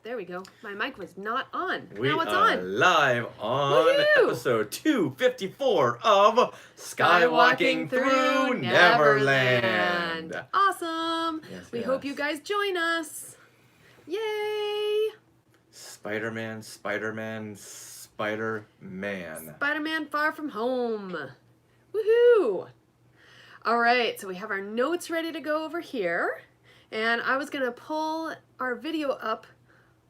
There we go. My mic was not on. We now it's are on. live on Woohoo! episode 254 of Skywalking Through Neverland. Awesome. Yes, We hope you yes. guys join us. Yay! Spider-Man, Spider-Man, Spider-Man. Spider-Man Far From Home. Woohoo! All right, so we have our notes ready to go over here. And I was going to pull our video up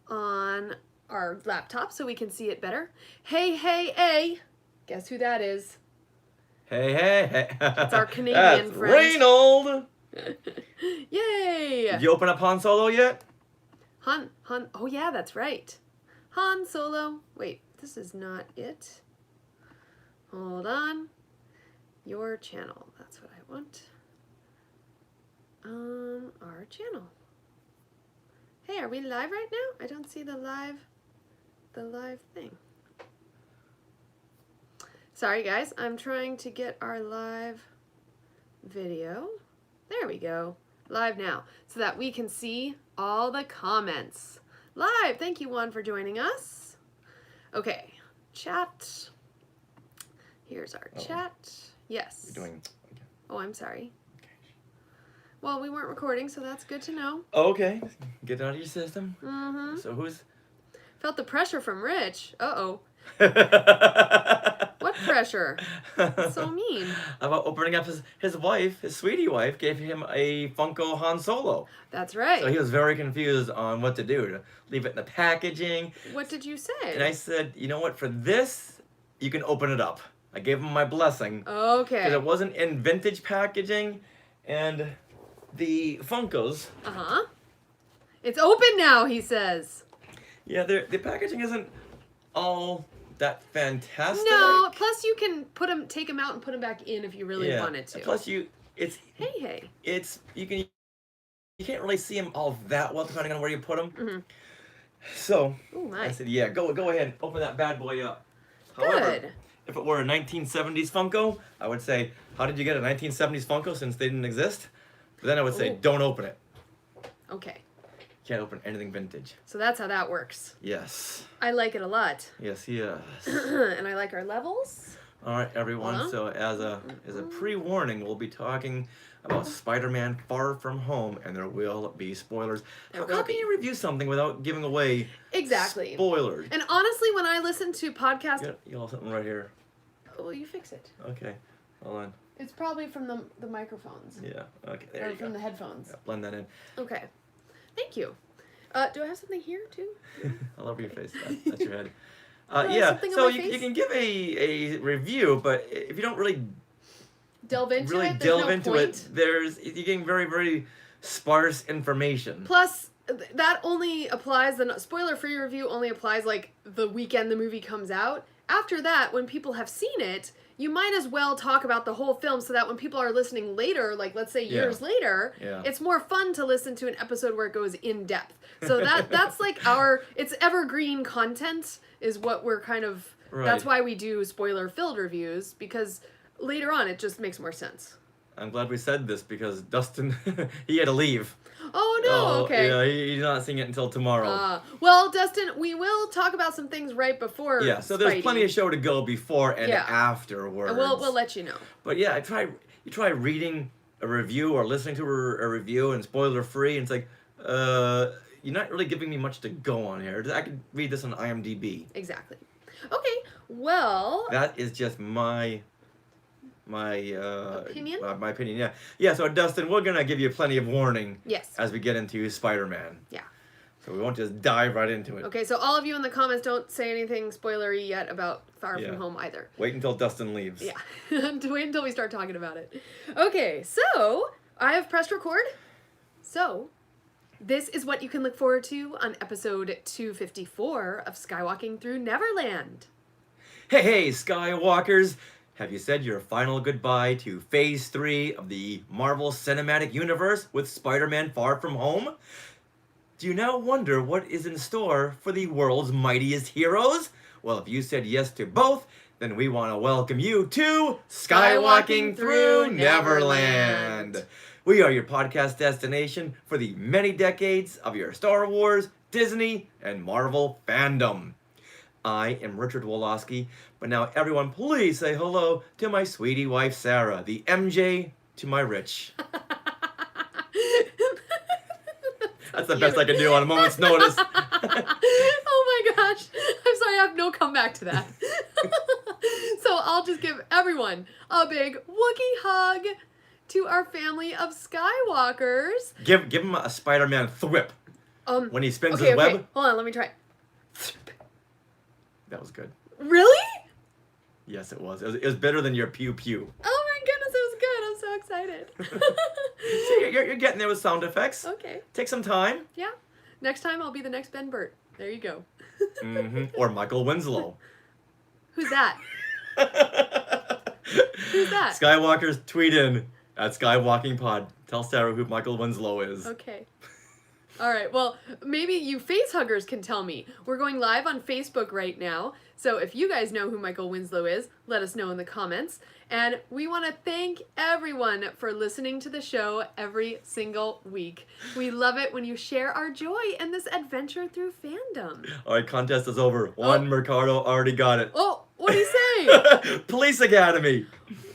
on our laptop so we can see it better. Hey, hey, hey. Guess who that is? Hey, hey, hey. It's our Canadian That's friend. Reynold. Yay! Did you open up Han Solo yet? Han, oh yeah, that's right. Han Solo. Wait, this is not it. Hold on. Your channel, that's what I want. Our channel. Hey, are we live right now? I don't see the live thing. Sorry guys, I'm trying to get our live video. There we go. Live now, so that we can see all the comments. Live! Thank you, Juan, for joining us. Okay, chat. Here's our chat. Yes. You're doing... Oh, I'm sorry. Well, we weren't recording, so that's good to know. Okay. Get it out of your system. Mm-hmm. So who's... Felt the pressure from Rich. Uh-oh. What pressure? That's so mean. How about opening up his wife, his sweetie wife, gave him a Funko Han Solo. That's right. So he was very confused on what to do. To leave it in the packaging. What did you say? And I said, you know what, for this, you can open it up. I gave him my blessing. Okay. Because it wasn't in vintage packaging. And the Funkos... Uh-huh. It's open now, he says. Yeah, the packaging isn't all that fantastic. No, plus you can take them out and put them back in if you really wanted to. Plus it's you can't really see them all that well depending on where you put them. Mm-hmm. So Ooh, nice. I said, yeah, go ahead and open that bad boy up. However, Good. if it were a 1970s Funko, I would say, how did you get a 1970s Funko since they didn't exist? But then I would say, don't open it. Okay. Can't open anything vintage. So that's how that works. Yes. I like it a lot. Yes, yes. And I like our levels. All right, everyone. Uh-huh. So as a pre-warning, we'll be talking about Spider-Man Far From Home, and there will be spoilers. How can you review something without giving away Exactly. spoilers? And honestly, when I listen to podcasts... You have something right here. Oh, you fix it. Okay, hold on. It's probably from the microphones. Yeah, okay, there you go. Or from the headphones. Yeah, blend that in. Okay. Thank you. Do I have something here, too? I love your face. That's your head. Yeah, so you can give a review, but if you don't really delve into it, you're getting very, very sparse information. Plus, that only applies, the spoiler-free review only applies, like, the weekend the movie comes out. After that, when people have seen it, you might as well talk about the whole film so that when people are listening later, like, let's say years later, it's more fun to listen to an episode where it goes in-depth. So that's like it's evergreen content is what we're kind of, that's why we do spoiler-filled reviews, because later on it just makes more sense. I'm glad we said this because Dustin, he had to leave. Oh, no, okay. Yeah, he's not seeing it until tomorrow. Well, Dustin, we will talk about some things right before so there's plenty of show to go before and afterwards. And we'll let you know. But yeah, you try reading a review or listening to a review and spoiler-free, and it's like, you're not really giving me much to go on here. I could read this on IMDb. Exactly. Okay, well... That is just my opinion? My opinion, yeah. So Dustin, we're gonna give you plenty of warning. Yes. As we get into Spider-Man. Yeah. So we won't just dive right into it. Okay, so all of you in the comments don't say anything spoilery yet about Far From Home either. Wait until Dustin leaves. Yeah. Wait until we start talking about it. Okay, so I have pressed record. So this is what you can look forward to on episode 254 of Skywalking Through Neverland. Hey, Skywalkers! Have you said your final goodbye to Phase 3 of the Marvel Cinematic Universe with Spider-Man Far From Home? Do you now wonder what is in store for the world's mightiest heroes? Well, if you said yes to both, then we want to welcome you to Skywalking Through Neverland. We are your podcast destination for the many decades of your Star Wars, Disney and Marvel fandom. I am Richard Woloski, but now everyone please say hello to my sweetie wife Sarah, the MJ to my Rich. That's the best I can do on a moment's notice. Oh my gosh. I'm sorry, I have no comeback to that. So I'll just give everyone a big Wookiee hug to our family of Skywalkers. Give him a Spider-Man thwip when he spins his Okay. web. Hold on, let me try. That was good. Really? Yes, it was. It was better than your pew pew. Oh my goodness, it was good. I'm so excited. See, you're getting there with sound effects. Okay. Take some time. Yeah. Next time I'll be the next Ben Burt. There you go. Or Michael Winslow. Who's that? Who's that? Skywalkers, tweet in at SkywalkingPod. Tell Sarah who Michael Winslow is. Okay. All right. Well, maybe you face huggers can tell me. We're going live on Facebook right now. So if you guys know who Michael Winslow is, let us know in the comments. And we want to thank everyone for listening to the show every single week. We love it when you share our joy in this adventure through fandom. All right, contest is over. Juan Mercado already got it. Oh, what did he say? Police Academy.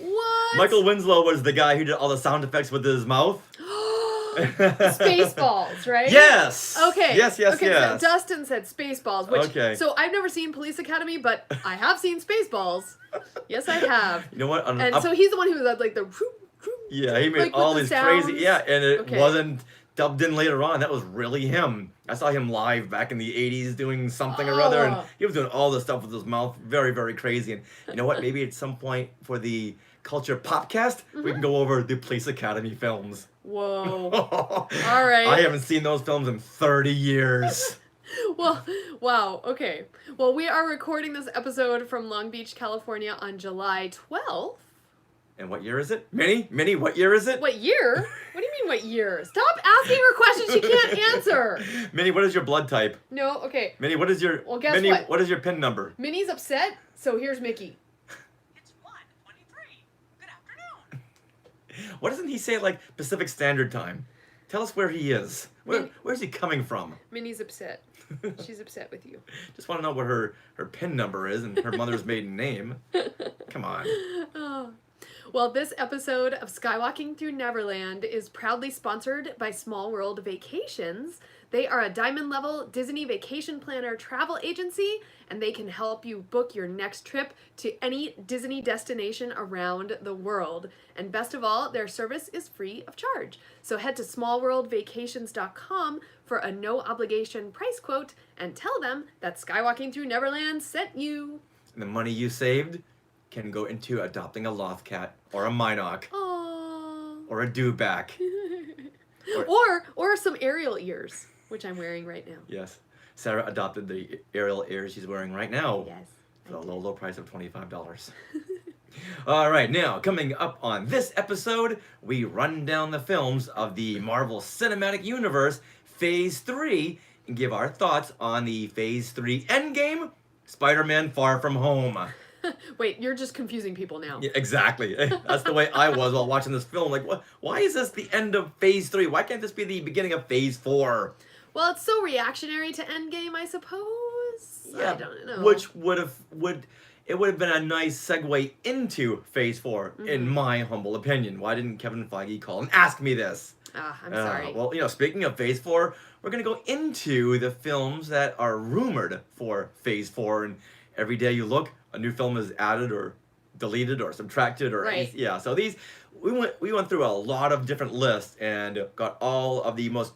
What? Michael Winslow was the guy who did all the sound effects with his mouth. Spaceballs, right? Yes. Okay. Yes. Okay, so Dustin said Spaceballs, which Okay. so I've never seen Police Academy, but I have seen Spaceballs. Yes, I have. You know what? And so he's the one who had like the yeah, he made like, all with these the crazy sounds. and it Okay. wasn't dubbed in later on. That was really him. I saw him live back in the 80s doing something or other, and he was doing all this stuff with his mouth. Very, very crazy. And you know what? Maybe at some point for the Culture Popcast, we can go over the Police Academy films. Whoa. All right. I haven't seen those films in 30 years. Well, wow. Okay. Well, we are recording this episode from Long Beach, California on July 12th. And what year is it? Minnie, what year is it? What year? What do you mean, what year? Stop asking her questions she can't answer. Minnie, what is your blood type? No, okay. Minnie, what is your Well, guess Minnie, what? what is your PIN number? Minnie's upset, so here's Mickey. It's 1:23. Good afternoon. Why doesn't he say like Pacific Standard Time? Tell us where he is. Where's he coming from? Minnie's upset. She's upset with you. Just want to know what her PIN number is and her mother's maiden name. Come on. Oh. Well, this episode of Skywalking Through Neverland is proudly sponsored by Small World Vacations. They are a diamond level Disney vacation planner travel agency, and they can help you book your next trip to any Disney destination around the world. And best of all, their service is free of charge. So head to smallworldvacations.com for a no obligation price quote and tell them that Skywalking Through Neverland sent you. And the money you saved can go into adopting a loth cat or a Minoc Aww. or a dewback. Or some Ariel ears, which I'm wearing right now. Yes. Sarah adopted the Ariel ears she's wearing right now. Yes. For the low price of $25. All right, now coming up on this episode, we run down the films of the Marvel Cinematic Universe Phase 3 and give our thoughts on the Phase 3 Endgame, Spider-Man Far From Home. Wait, you're just confusing people now. Yeah, exactly. That's the way I was while watching this film. Like, what? Why is this the end of Phase 3? Why can't this be the beginning of Phase 4? Well, it's so reactionary to Endgame, I suppose. Yeah, I don't know. which would have been a nice segue into Phase 4, in my humble opinion. Why didn't Kevin Feige call and ask me this? I'm sorry. Well, speaking of Phase 4, we're going to go into the films that are rumored for Phase 4, and every day you look, a new film is added or deleted or subtracted or Right. Yeah, so these we went through a lot of different lists and got all of the most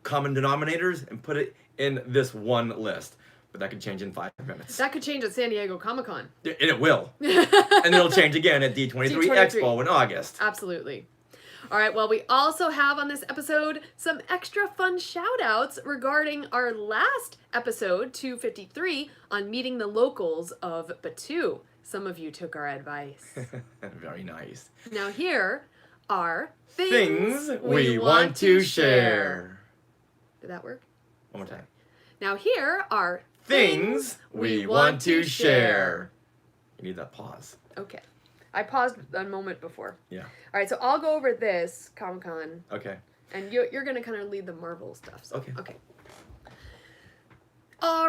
common denominators and put it in this one list. But that could change in 5 minutes. That could change at San Diego Comic-Con. And it will. And it'll change again at D23 Expo in August. Absolutely. All right, well, we also have on this episode some extra fun shout-outs regarding our last episode, 253, on meeting the locals of Batu. Some of you took our advice. Very nice. Now here are Things we want to share. Did that work? One more time. Now here are Things we want to share. You need that pause. Okay. I paused a moment before. Yeah. All right, so I'll go over this Comic-Con, Okay. and you're going to kind of lead the Marvel stuff. So. Okay. Okay.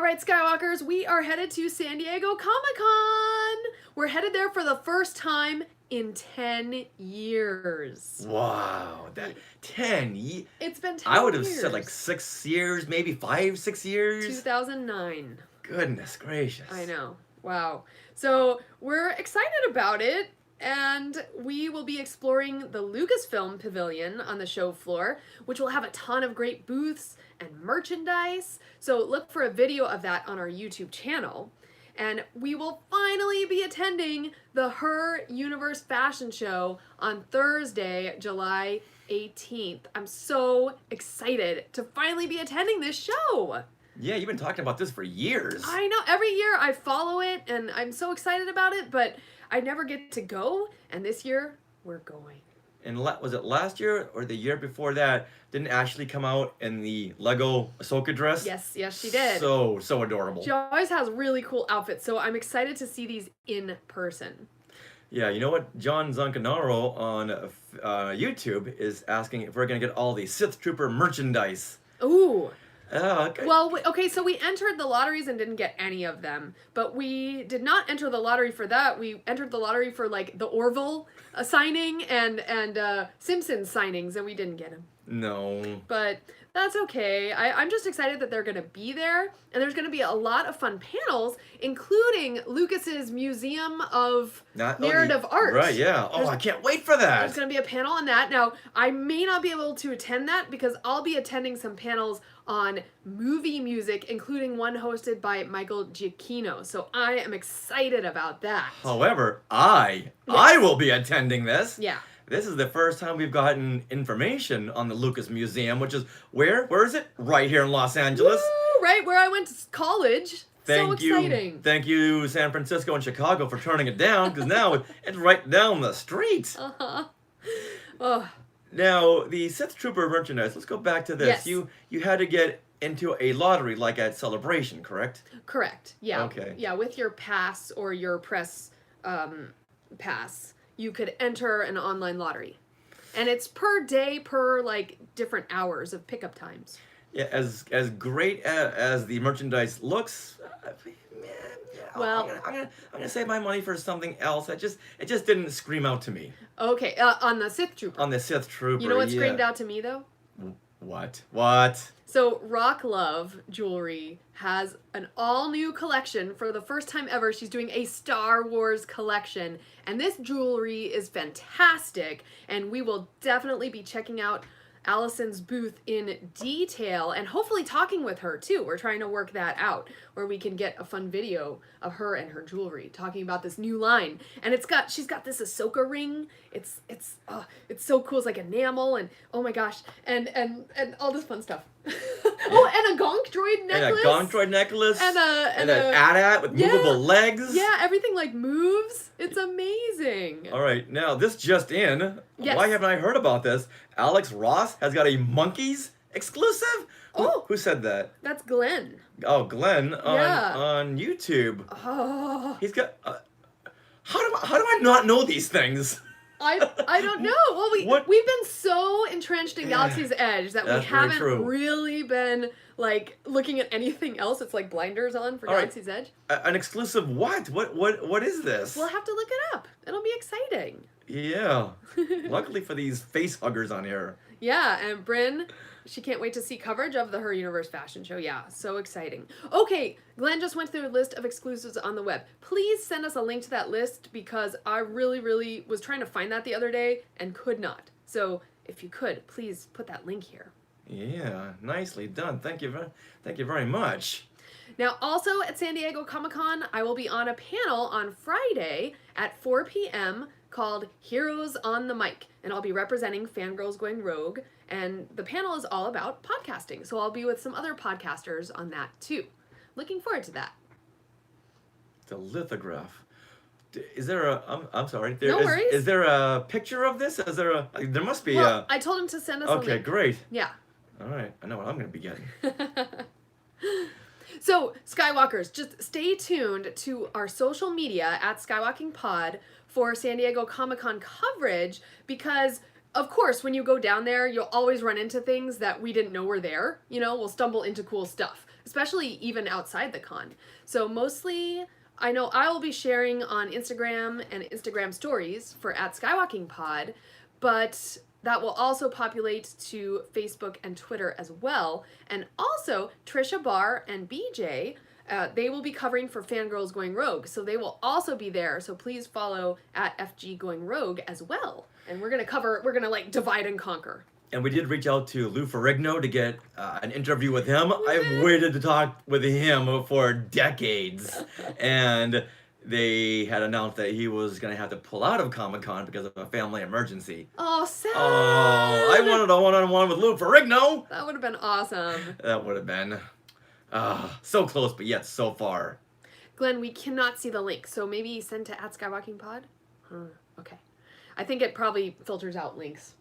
right, Skywalkers, we are headed to San Diego Comic-Con. We're headed there for the first time in 10 years. Wow, that 10 years. It's been 10 I would have years. said like 6 years, maybe 5, 6 years. 2009. Goodness gracious. I know. Wow. So we're excited about it, and we will be exploring the Lucasfilm Pavilion on the show floor, which will have a ton of great booths and merchandise. So look for a video of that on our YouTube channel. And we will finally be attending the Her Universe Fashion Show on Thursday, July 18th. I'm so excited to finally be attending this show. Yeah, you've been talking about this for years. I know. Every year I follow it, and I'm so excited about it, but I never get to go, and this year we're going. And was it last year or the year before that? Didn't Ashley come out in the Lego Ahsoka dress? Yes, she did. So adorable. She always has really cool outfits, so I'm excited to see these in person. Yeah, you know what? John Zancanaro on YouTube is asking if we're going to get all the Sith Trooper merchandise. Ooh. Okay. Well, okay, so we entered the lotteries and didn't get any of them, but we did not enter the lottery for that. We entered the lottery for, like, the Orville signing and Simpsons signings, and we didn't get them. No. But that's okay. I'm just excited that they're going to be there, and there's going to be a lot of fun panels, including Lucas's Museum of Narrative Art. Right, yeah. Oh, I can't wait for that. There's going to be a panel on that. Now, I may not be able to attend that because I'll be attending some panels on movie music, including one hosted by Michael Giacchino. So I am excited about that. However, I will be attending this. Yeah. This is the first time we've gotten information on the Lucas Museum, which is where? Where is it? Right here in Los Angeles. Woo, right where I went to college. So exciting. Thank you, San Francisco and Chicago, for turning it down, because now it's right down the street. Uh-huh. Oh. Now, the Sith Trooper merchandise, let's go back to this. Yes. You had to get into a lottery like at Celebration, correct? Correct. Yeah. Okay. Yeah, with your pass or your press pass, you could enter an online lottery. And it's per day, per, like, different hours of pickup times. Yeah, as great as the merchandise looks, well, I'm gonna save my money for something else. It just didn't scream out to me. Okay, on the Sith Trooper. On the Sith Trooper. You know what screamed out to me, though? What? So Rock Love Jewelry has an all-new collection. For the first time ever, she's doing a Star Wars collection. And this jewelry is fantastic. And we will definitely be checking out Allison's booth in detail and hopefully talking with her too. We're trying to work that out where we can get a fun video of her and her jewelry talking about this new line. And she's got this Ahsoka ring. It's so cool. It's like enamel and oh my gosh, and all this fun stuff. Oh, and a Gonk droid necklace. And a Gonk droid necklace. And an AT-AT with movable legs. Yeah, everything like moves. It's amazing. All right, now this just in. Yes. Why haven't I heard about this? Alex Ross has got a Monkeys exclusive. Who said that? That's Glenn. Oh, Glenn on YouTube. Oh. He's got. How do I not know these things? I don't know. Well, we've been so entrenched in Galaxy's Edge that we haven't really been like looking at anything else. It's like blinders on for Galaxy's Edge. An exclusive what? What is this? We'll have to look it up. It'll be exciting. Yeah. Luckily for these face huggers on here. Yeah, and Bryn, she can't wait to see coverage of the Her Universe fashion show. Yeah, so exciting. Okay, Glenn just went through a list of exclusives on the web. Please send us a link to that list because I really, really was trying to find that the other day and could not. So if you could, please put that link here. Yeah, nicely done. Thank you very much. Now, also at San Diego Comic-Con, I will be on a panel on Friday at 4 p.m. called Heroes on the Mic, and I'll be representing Fangirls Going Rogue, and the panel is all about podcasting, so I'll be with some other podcasters on that too. Looking forward to that. The lithograph. Is there a? I'm sorry. No worries. Is there a picture of this? Is there a? There must be well, a. I told him to send us a link. Okay, great. Yeah. All right, I know what I'm going to be getting. So, Skywalkers, just stay tuned to our social media at Skywalking Pod for San Diego Comic-Con coverage because, of course, when you go down there, you'll always run into things that we didn't know were there. You know, we'll stumble into cool stuff. especially even outside the con. So mostly, I know I will be sharing on Instagram and Instagram stories for @SkywalkingPod, but that will also populate to Facebook and Twitter as well. And also, Trisha Barr and BJ, they will be covering for Fangirls Going Rogue, so they will also be there. So please follow @FG Going Rogue as well. And we're gonna like divide and conquer. And we did reach out to Lou Ferrigno to get an interview with him. I've waited to talk with him for decades. And they had announced that he was going to have to pull out of Comic-Con because of a family emergency. Oh, sad. Oh, I wanted a one-on-one with Lou Ferrigno. That would have been awesome. That would have been so close, but yet so far. Glenn, we cannot see the link, so maybe send to @SkywalkingPod? Okay. I think it probably filters out links.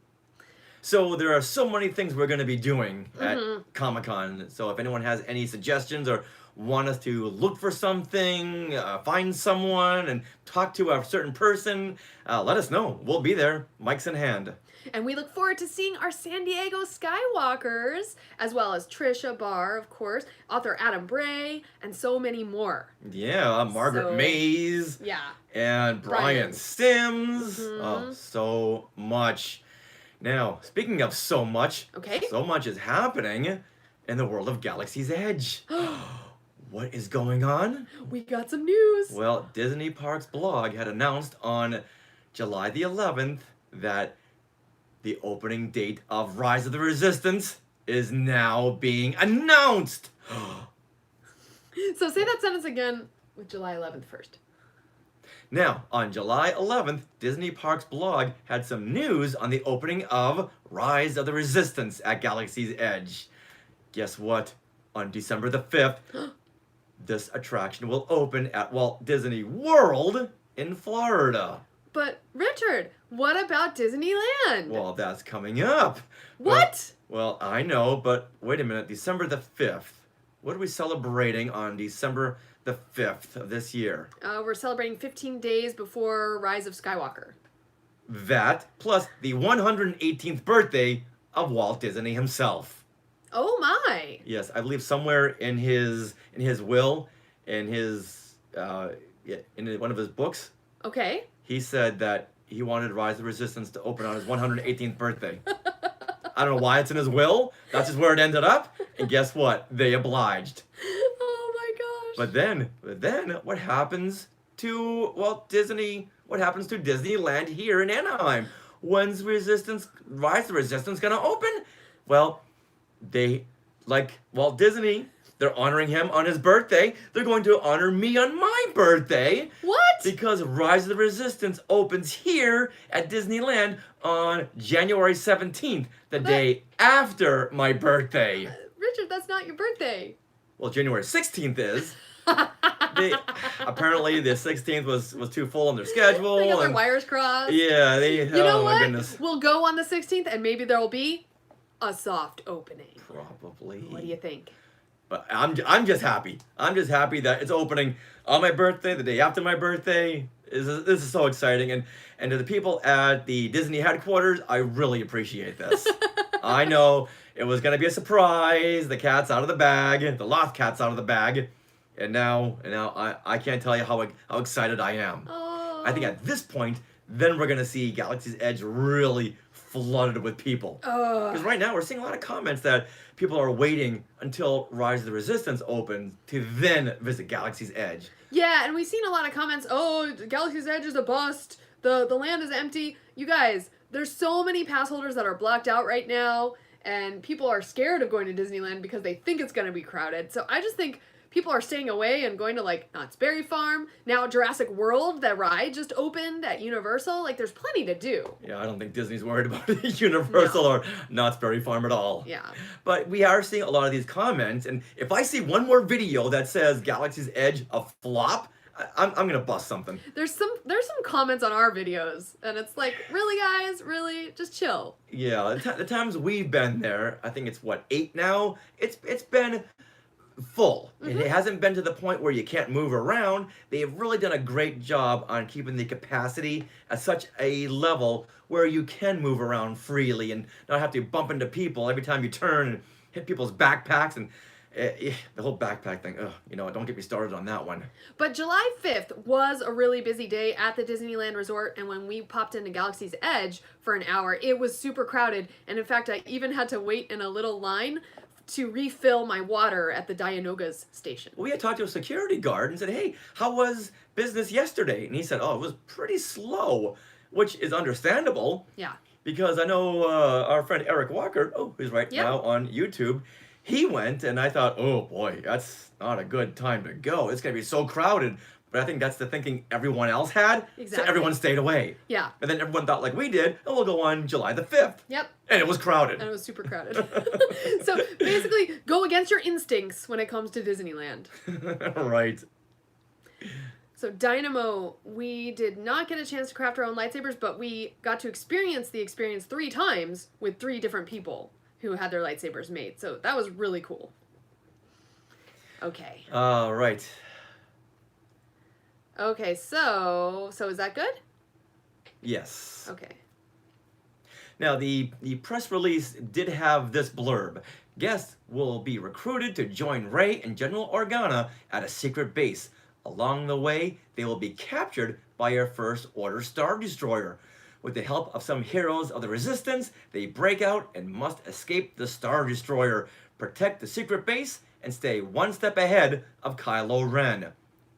So there are so many things we're going to be doing at Comic-Con. So if anyone has any suggestions or want us to look for something, find someone, and talk to a certain person, let us know. We'll be there, mics in hand. And we look forward to seeing our San Diego Skywalkers, as well as Trisha Barr, of course, author Adam Bray, and so many more. Yeah, Margaret Mays. Yeah. And Brian Sims. Oh, so much. Now, speaking of so much, so much is happening in the world of Galaxy's Edge. What is going on? We got some news. Well, Disney Parks blog had announced on July the 11th that the opening date of Rise of the Resistance is now being announced. So say that sentence again with July 11th first. Now, on July 11th, Disney Parks blog had some news on the opening of Rise of the Resistance at Galaxy's Edge. Guess what? On December the 5th, this attraction will open at Walt Disney World in Florida. But, Richard, what about Disneyland? Well, that's coming up. What? Well, I know, but wait a minute. December the 5th. What are we celebrating on December the 5th of this year? We're celebrating 15 days before Rise of Skywalker. That, plus the 118th birthday of Walt Disney himself. Oh my! Yes, I believe somewhere in his will, in one of his books. Okay. He said that he wanted Rise of the Resistance to open on his 118th birthday. I don't know why it's in his will. That's just where it ended up. And guess what? They obliged. Oh my gosh. But then, what happens to Walt Disney? What happens to Disneyland here in Anaheim? When's Rise of the Resistance gonna open? Well, they, like Walt Disney, they're honoring him on his birthday. They're going to honor me on my birthday. What? Because Rise of the Resistance opens here at Disneyland on January 17th, the day after my birthday. Richard, that's not your birthday. Well, January 16th is. Apparently the 16th was too full on their schedule. They got their wires crossed. Yeah, You know oh what? my goodness. We'll go on the 16th and maybe there will be a soft opening. Probably. What do you think? But I'm just happy. I'm just happy that it's opening on my birthday, the day after my birthday. This is so exciting. And to the people at the Disney headquarters, I really appreciate this. I know it was going to be a surprise. The cat's out of the bag. The lost cat's out of the bag. And now I can't tell you how excited I am. Oh. I think at this point, then we're going to see Galaxy's Edge really flooded with people. Because right now we're seeing a lot of comments that people are waiting until Rise of the Resistance opens to then visit Galaxy's Edge. Yeah, and we've seen a lot of comments, oh, Galaxy's Edge is a bust, the land is empty. You guys, there's so many pass holders that are blocked out right now, and people are scared of going to Disneyland because they think it's going to be crowded. So I just think people are staying away and going to, like, Knott's Berry Farm. Now Jurassic World, that ride just opened at Universal. Like, there's plenty to do. Yeah, I don't think Disney's worried about Universal or Knott's Berry Farm at all. Yeah. But we are seeing a lot of these comments, and if I see one more video that says Galaxy's Edge a flop, I'm going to bust something. There's some comments on our videos, and it's like, really, guys? Really? Just chill. Yeah, the times we've been there, I think it's, 8 now? It's been full. Mm-hmm. It hasn't been to the point where you can't move around. They've really done a great job on keeping the capacity at such a level where you can move around freely and not have to bump into people every time you turn and hit people's backpacks. And The whole backpack thing. Ugh, don't get me started on that one. But July 5th was a really busy day at the Disneyland Resort, and when we popped into Galaxy's Edge for an hour, it was super crowded. And in fact, I even had to wait in a little line to refill my water at the Dianoga's station. We had talked to a security guard and said, "Hey, how was business yesterday?" And he said, "Oh, it was pretty slow," which is understandable. Yeah. Because I know our friend Eric Walker, who's right Yep. now on YouTube, he went, and I thought, oh boy, that's not a good time to go. It's going to be so crowded. But I think that's the thinking everyone else had. Exactly. So everyone stayed away. Yeah. And then everyone thought like we did, and we'll go on July the 5th. Yep. And it was crowded. And it was super crowded. So basically, go against your instincts when it comes to Disneyland. Right. So Dynamo, we did not get a chance to craft our own lightsabers, but we got to experience the experience 3 times with 3 different people who had their lightsabers made. So that was really cool. Okay. All right. Okay, so is that good? Yes. Okay. Now, the press release did have this blurb. Guests will be recruited to join Rey and General Organa at a secret base. Along the way, they will be captured by a First Order Star Destroyer. With the help of some heroes of the Resistance, they break out and must escape the Star Destroyer, protect the secret base, and stay one step ahead of Kylo Ren.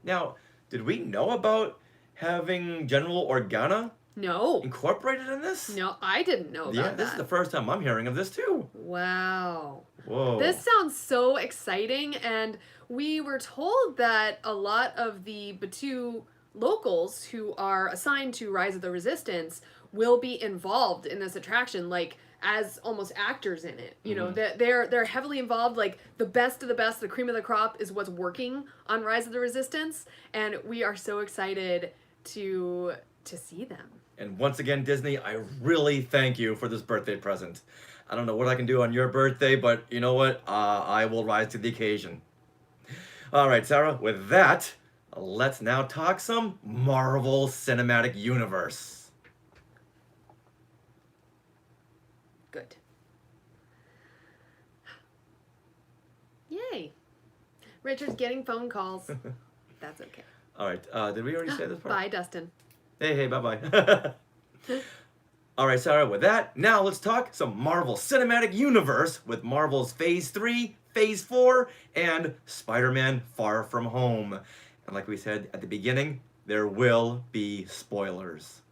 Now, did we know about having General Organa No. incorporated in this? No, I didn't know about Yeah, that. this is the first time I'm hearing of this too. Wow. Whoa. This sounds so exciting, and we were told that a lot of the Batuu locals who are assigned to Rise of the Resistance will be involved in this attraction, like as almost actors in it. You know, they're heavily involved. Like the best of the best, the cream of the crop is what's working on Rise of the Resistance, and we are so excited to see them. And once again, Disney, I really thank you for this birthday present. I don't know what I can do on your birthday, but you know what? I will rise to the occasion. All right, Sarah, with that, let's now talk some Marvel Cinematic Universe. Good. Yay. Richard's getting phone calls. That's okay. All right, did we already say this part? Bye, Dustin. Hey, bye-bye. All right, Sarah, with that, now let's talk some Marvel Cinematic Universe with Marvel's Phase 3, Phase 4, and Spider-Man Far From Home. And like we said at the beginning, there will be spoilers.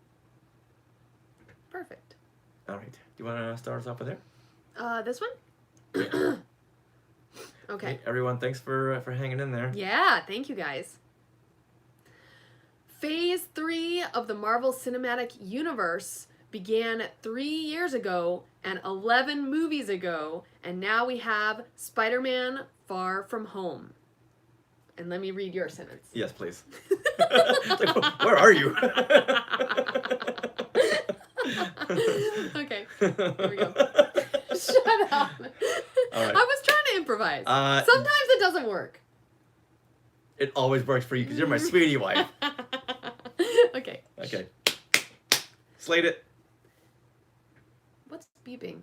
Perfect. All right, do you want to start us off with there? This one? Okay. Hey, everyone, thanks for hanging in there. Yeah, thank you guys. Phase 3 of the Marvel Cinematic Universe began 3 years ago and 11 movies ago, and now we have Spider-Man Far From Home. And let me read your sentence. Yes, please. It's like, where are you? Okay, here we go. Shut up. All right. I was trying to improvise. Sometimes it doesn't work. It always works for you because you're my sweetie wife. Okay. Okay. Slate it. What's beeping?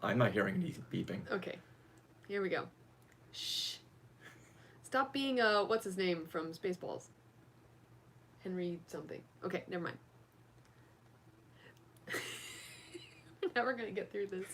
I'm not hearing any beeping. Okay. Here we go. Shh. Stop being what's his name from Spaceballs? Henry something. Okay, never mind. We're never gonna get through this.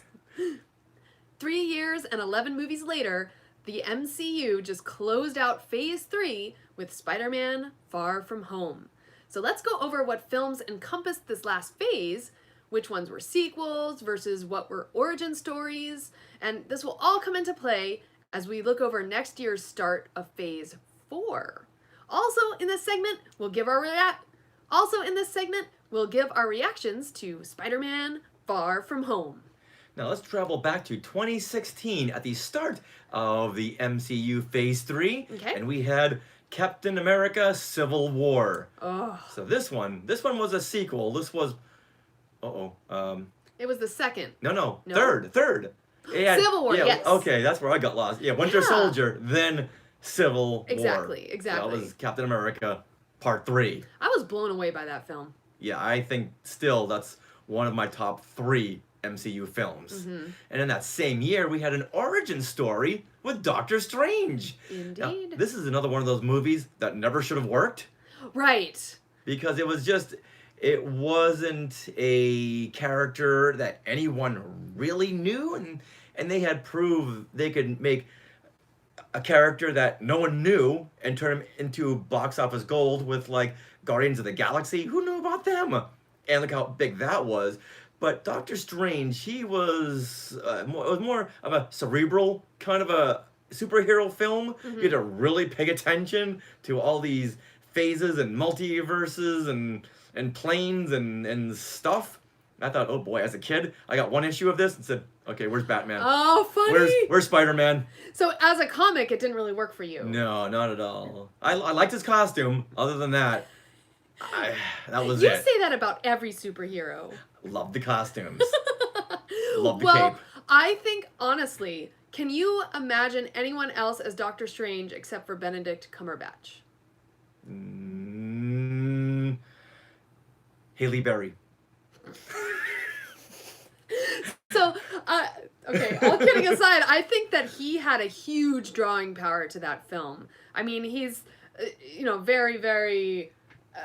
3 years and 11 movies later, the MCU just closed out Phase 3 with Spider-Man Far From Home. So let's go over what films encompassed this last phase, which ones were sequels versus what were origin stories, and this will all come into play as we look over next year's start of Phase 4. Also in this segment, we'll give our reactions to Spider-Man Far From Home. Now let's travel back to 2016 at the start of the MCU Phase 3. Okay. And we had Captain America Civil War. Oh. So this one was a sequel. This was It was the second. No. No? Third. It Civil War, yeah, yes. Okay, that's where I got lost. Yeah, Winter Yeah. Soldier, then Civil War. Exactly. So that Exactly. was Captain America Part 3. I was blown away by that film. Yeah, I think still that's one of my top 3 MCU films. Mm-hmm. And in that same year, we had an origin story with Doctor Strange. Indeed. Now, this is another one of those movies that never should have worked Right. because it wasn't a character that anyone really knew, and they had proved they could make a character that no one knew and turn him into box office gold with like Guardians of the Galaxy. Who knew about them? And look how big that was. But Doctor Strange, he was it was more of a cerebral kind of a superhero film. Mm-hmm. You had to really pay attention to all these phases and multiverses and planes and stuff. I thought, oh boy, as a kid, I got one issue of this and said, okay, where's Batman? Oh, funny. Where's Spider-Man? So as a comic, it didn't really work for you. No, not at all. I liked his costume. Other than that, that was You it. say that about every superhero. Loved the costumes. Loved the Well, cape. I think, honestly, can you imagine anyone else as Doctor Strange except for Benedict Cumberbatch? Haley Berry. So, okay, all kidding aside, I think that he had a huge drawing power to that film. I mean, he's, very, very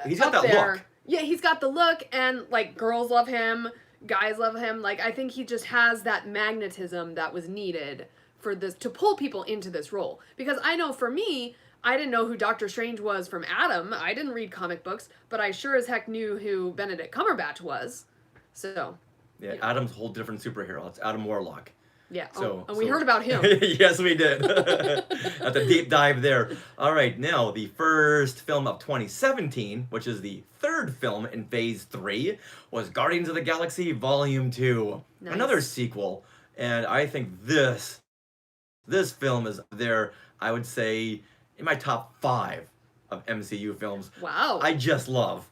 He's got up that there. look. Yeah, he's got the look, and, like, girls love him, guys love him. Like, I think he just has that magnetism that was needed for this, to pull people into this role. Because I know for me, I didn't know who Doctor Strange was from Adam. I didn't read comic books, but I sure as heck knew who Benedict Cumberbatch was. So... Yeah, Adam's a whole different superhero. It's Adam Warlock. Yeah, So, and we heard about him. Yes, we did. At the deep dive there. All right, now the first film of 2017, which is the third film in Phase 3, was Guardians of the Galaxy Volume 2. Nice. Another sequel. And I think this film is there, I would say, in my top 5 of MCU films. Wow. I just love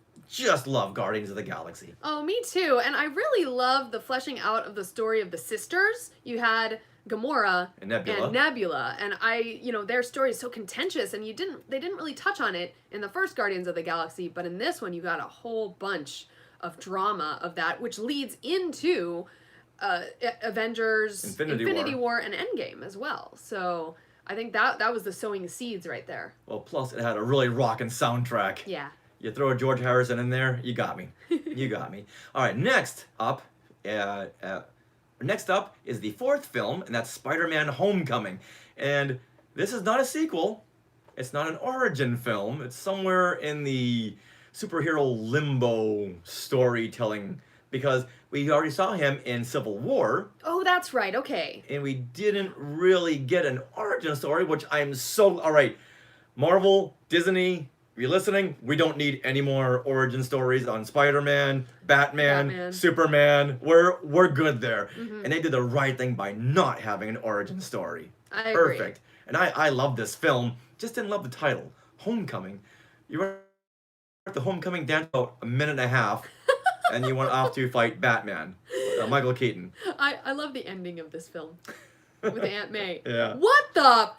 Guardians of the Galaxy. Oh, me too. And I really love the fleshing out of the story of the sisters. You had Gamora And Nebula. and I, their story is so contentious, and they didn't really touch on it in the first Guardians of the Galaxy, but in this one you got a whole bunch of drama of that, which leads into Avengers, Infinity War, and Endgame as well. So I think that was the sowing seeds right there. Well, plus it had a really rockin' soundtrack. Yeah. You throw a George Harrison in there, you got me. You got me. All right, next up is the fourth film, and that's Spider-Man Homecoming. And this is not a sequel. It's not an origin film. It's somewhere in the superhero limbo storytelling because we already saw him in Civil War. Oh, that's right. Okay. And we didn't really get an origin story, which I'm so... All right, Marvel, Disney... If you're listening, we don't need any more origin stories on Spider-Man, Batman, Superman. We're good there. Mm-hmm. And they did the right thing by not having an origin story. I agree. Perfect. And I love this film. Just didn't love the title. Homecoming. You were at the homecoming dance about a minute and a half, and you went off to fight Batman. Michael Keaton. I love the ending of this film with Aunt May. Yeah. What the...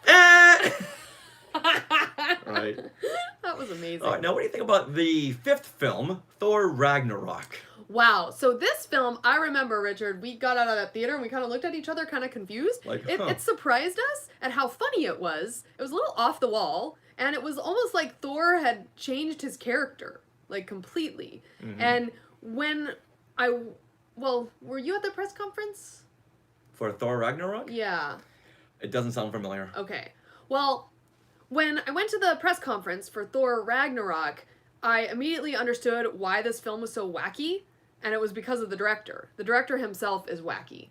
Right. That was amazing. All right, now what do you think about the fifth film, Thor Ragnarok? Wow. So this film, I remember, Richard, we got out of that theater and we kind of looked at each other kind of confused. It surprised us at how funny it was. It was a little off the wall, and it was almost like Thor had changed his character, like, completely. Mm-hmm. And when were you at the press conference? For Thor Ragnarok? Yeah. It doesn't sound familiar. Okay. Well, when I went to the press conference for Thor Ragnarok, I immediately understood why this film was so wacky, and it was because of the director. The director himself is wacky.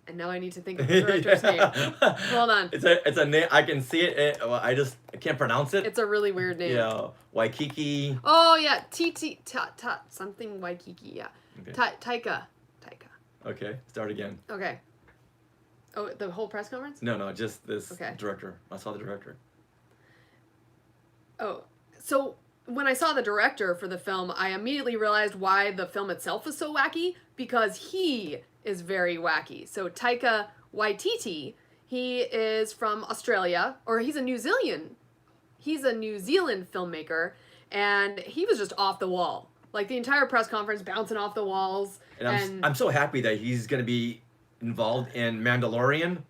And now I need to think of the director's name. Hold on. It's a name. I can see it. I can't pronounce it. It's a really weird name. Yeah, Waikiki. Oh yeah, something Waikiki. Yeah, Okay. Taika. Okay, start again. Okay. Oh, the whole press conference? No, just this Okay. director. I saw the director. Oh, so when I saw the director for the film, I immediately realized why the film itself was so wacky, because he is very wacky. So Taika Waititi, he is from Australia, or he's a New Zealand filmmaker, and he was just off the wall. Like, the entire press conference bouncing off the walls, And I'm so happy that he's going to be involved in Mandalorian.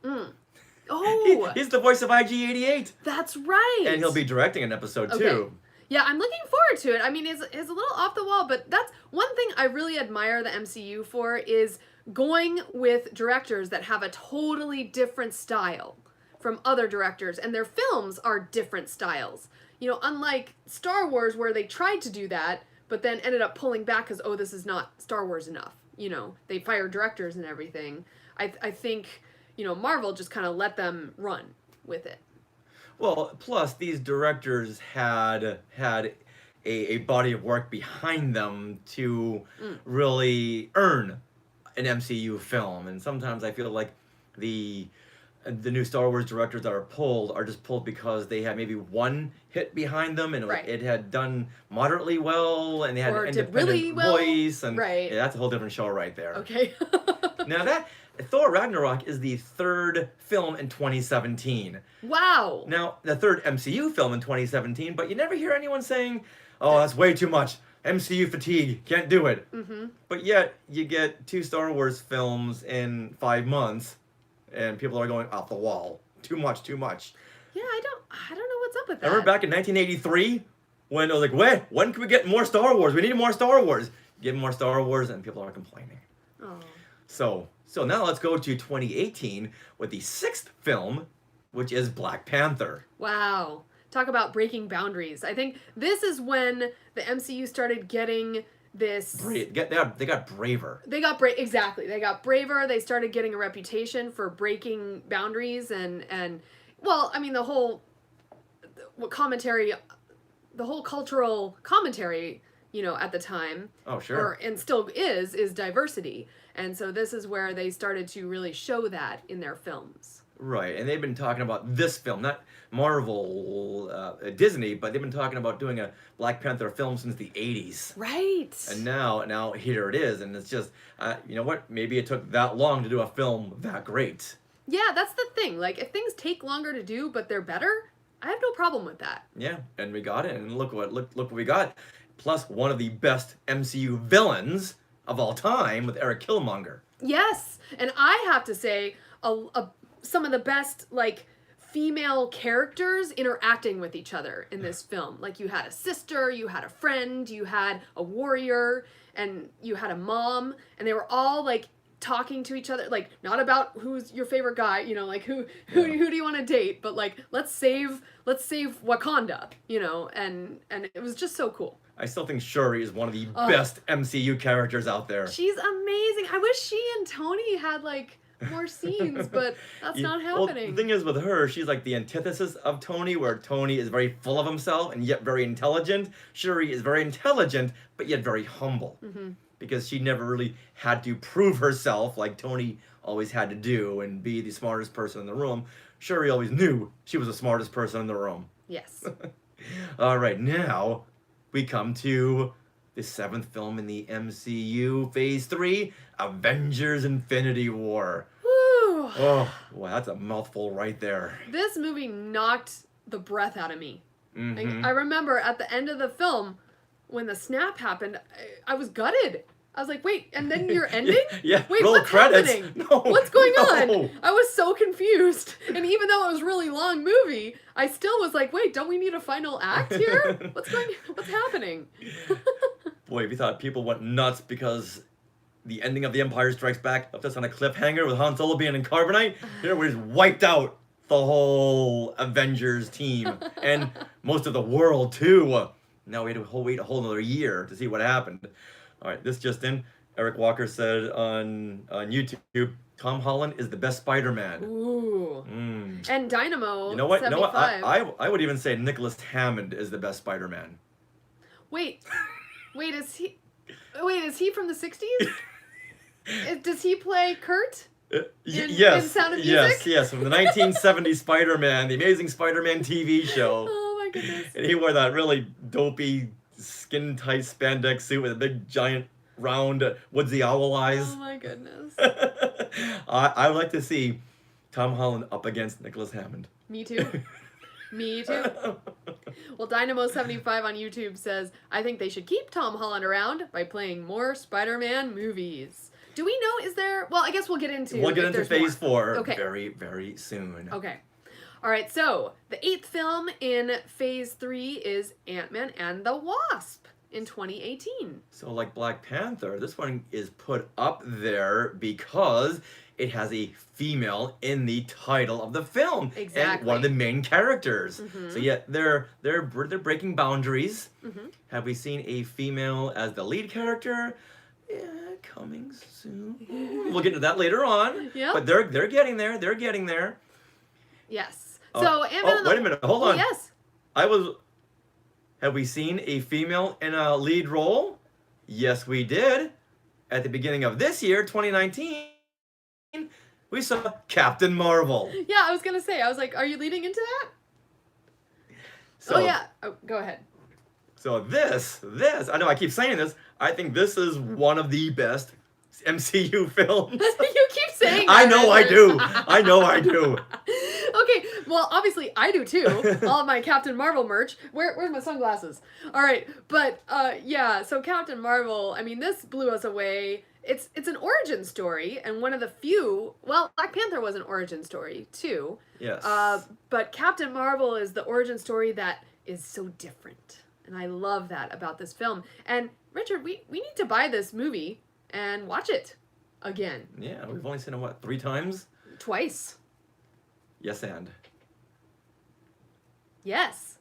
Oh, He's the voice of IG-88. that's right. And he'll be directing an episode too. Okay. Yeah, I'm looking forward to it. I mean, it's a little off the wall, but that's one thing I really admire the MCU for is going with directors that have a totally different style from other directors, and their films are different styles. You know, unlike Star Wars, where they tried to do that, but then ended up pulling back because, oh, this is not Star Wars enough. You know, they fired directors and everything. I think, you know, Marvel just kind of let them run with it. Well, plus these directors had a body of work behind them to really earn an MCU film, and sometimes I feel like the new Star Wars directors that are just pulled because they had maybe one hit behind them and Right. it had done moderately well and they had Or an did independent really well. voice and Right. yeah, that's a whole different show right there. Okay. Now that Thor Ragnarok is the third film in 2017. Wow. Now, the third MCU film in 2017, but you never hear anyone saying, "Oh, that's way too much. MCU fatigue, can't do it." Mm-hmm. But yet, you get 2 Star Wars films in 5 months, and people are going off the wall. Too much, too much. Yeah, I don't know what's up with that. Remember back in 1983 when it was like, "Wait, when can we get more Star Wars? We need more Star Wars." Get more Star Wars, and people are complaining. Oh. So now let's go to 2018 with the 6th film, which is Black Panther. Wow. Talk about breaking boundaries. I think this is when the MCU started getting this. They got braver. They got exactly. They got braver. They started getting a reputation for breaking boundaries and well, I mean the whole commentary, the whole cultural commentary, you know, at the time. Oh, sure. And still is diversity. And so this is where they started to really show that in their films. Right, and they've been talking about this film, not Marvel, Disney, but they've been talking about doing a Black Panther film since the 80s. Right. And now here it is, and it's just, you know what, maybe it took that long to do a film that great. Yeah, that's the thing. Like, if things take longer to do, but they're better, I have no problem with that. Yeah, and we got it, and look what we got. Plus one of the best MCU villains of all time with Eric Killmonger. Yes, and I have to say, some of the best, like, female characters interacting with each other in this film. Like, you had a sister, you had a friend, you had a warrior, and you had a mom, and they were all, like, talking to each other, like, not about who's your favorite guy, you know, like, who do you want to date, but, like, let's save Wakanda, you know, and it was just so cool. I still think Shuri is one of the best MCU characters out there. She's amazing. I wish she and Tony had, like, more scenes, but that's not happening. Well, the thing is with her, she's like the antithesis of Tony, where Tony is very full of himself and yet very intelligent. Shuri is very intelligent, but yet very humble. Mm-hmm. Because she never really had to prove herself like Tony always had to do and be the smartest person in the room. Shuri always knew she was the smartest person in the room. Yes. All right, now we come to the 7th film in the MCU, Phase 3, Avengers Infinity War. Woo! Oh, well, that's a mouthful right there. This movie knocked the breath out of me. Mm-hmm. I remember at the end of the film, when the snap happened, I was gutted. I was like, wait, and then you're ending? Yeah, Wait, roll what's credits. happening? No, What's going no. on? I was so confused. And even though it was a really long movie, I still was like, wait, don't we need a final act here? What's happening? Boy, if you thought people went nuts because the ending of The Empire Strikes Back left us on a cliffhanger with Han Solo being in carbonite, here we just wiped out the whole Avengers team and most of the world too. Now we had to wait a whole another year to see what happened. All right, this just in. Eric Walker said on YouTube, Tom Holland is the best Spider-Man. Ooh. And Dynamo. You know what? 75. I would even say Nicholas Hammond is the best Spider-Man. Wait, is he from the 60s? Does he play Kurt? Yes. in Sound of Music? Yes, from the 1970s Spider-Man, the Amazing Spider-Man TV show. Oh my goodness. And he wore that really dopey, skin-tight spandex suit with a big, giant, round, woodsy owl eyes. Oh my goodness. I would like to see Tom Holland up against Nicholas Hammond. Me too. Me too. Well, Dynamo75 on YouTube says, I think they should keep Tom Holland around by playing more Spider-Man movies. Do we know, is there... Well, I guess we'll get into... We'll get if into there's phase more. 4 Okay. very, very soon. Okay. All right, so the 8th film in phase 3 is Ant-Man and the Wasp in 2018. So like Black Panther, this one is put up there because it has a female in the title of the film. Exactly. And one of the main characters. So yeah, they're breaking boundaries. Have we seen a female as the lead character? Yeah, coming soon. We'll get into that later on. Yep. But they're getting there. They're getting there. Yes. So Ant-Man and the... wait a minute. Hold on. Yes. Have we seen a female in a lead role? Yes, we did. At the beginning of this year, 2019, we saw Captain Marvel. Yeah, I was going to say, I was like, are you leading into that? So, oh, yeah. Oh, go ahead. So this, I know I keep saying this, I think this is one of the best MCU films. You keep saying that. I know I Richard. do. I know I do. Okay, well, obviously I do too. All of my Captain Marvel merch. Where's my sunglasses? All right, but yeah. So Captain Marvel. I mean, this blew us away. It's an origin story, and one of the few. Well, Black Panther was an origin story too. Yes. But Captain Marvel is the origin story that is so different, and I love that about this film. And Richard, we need to buy this movie and watch it again. Yeah, we've only seen it, what, 3 times? Twice. Yes, and. Yes.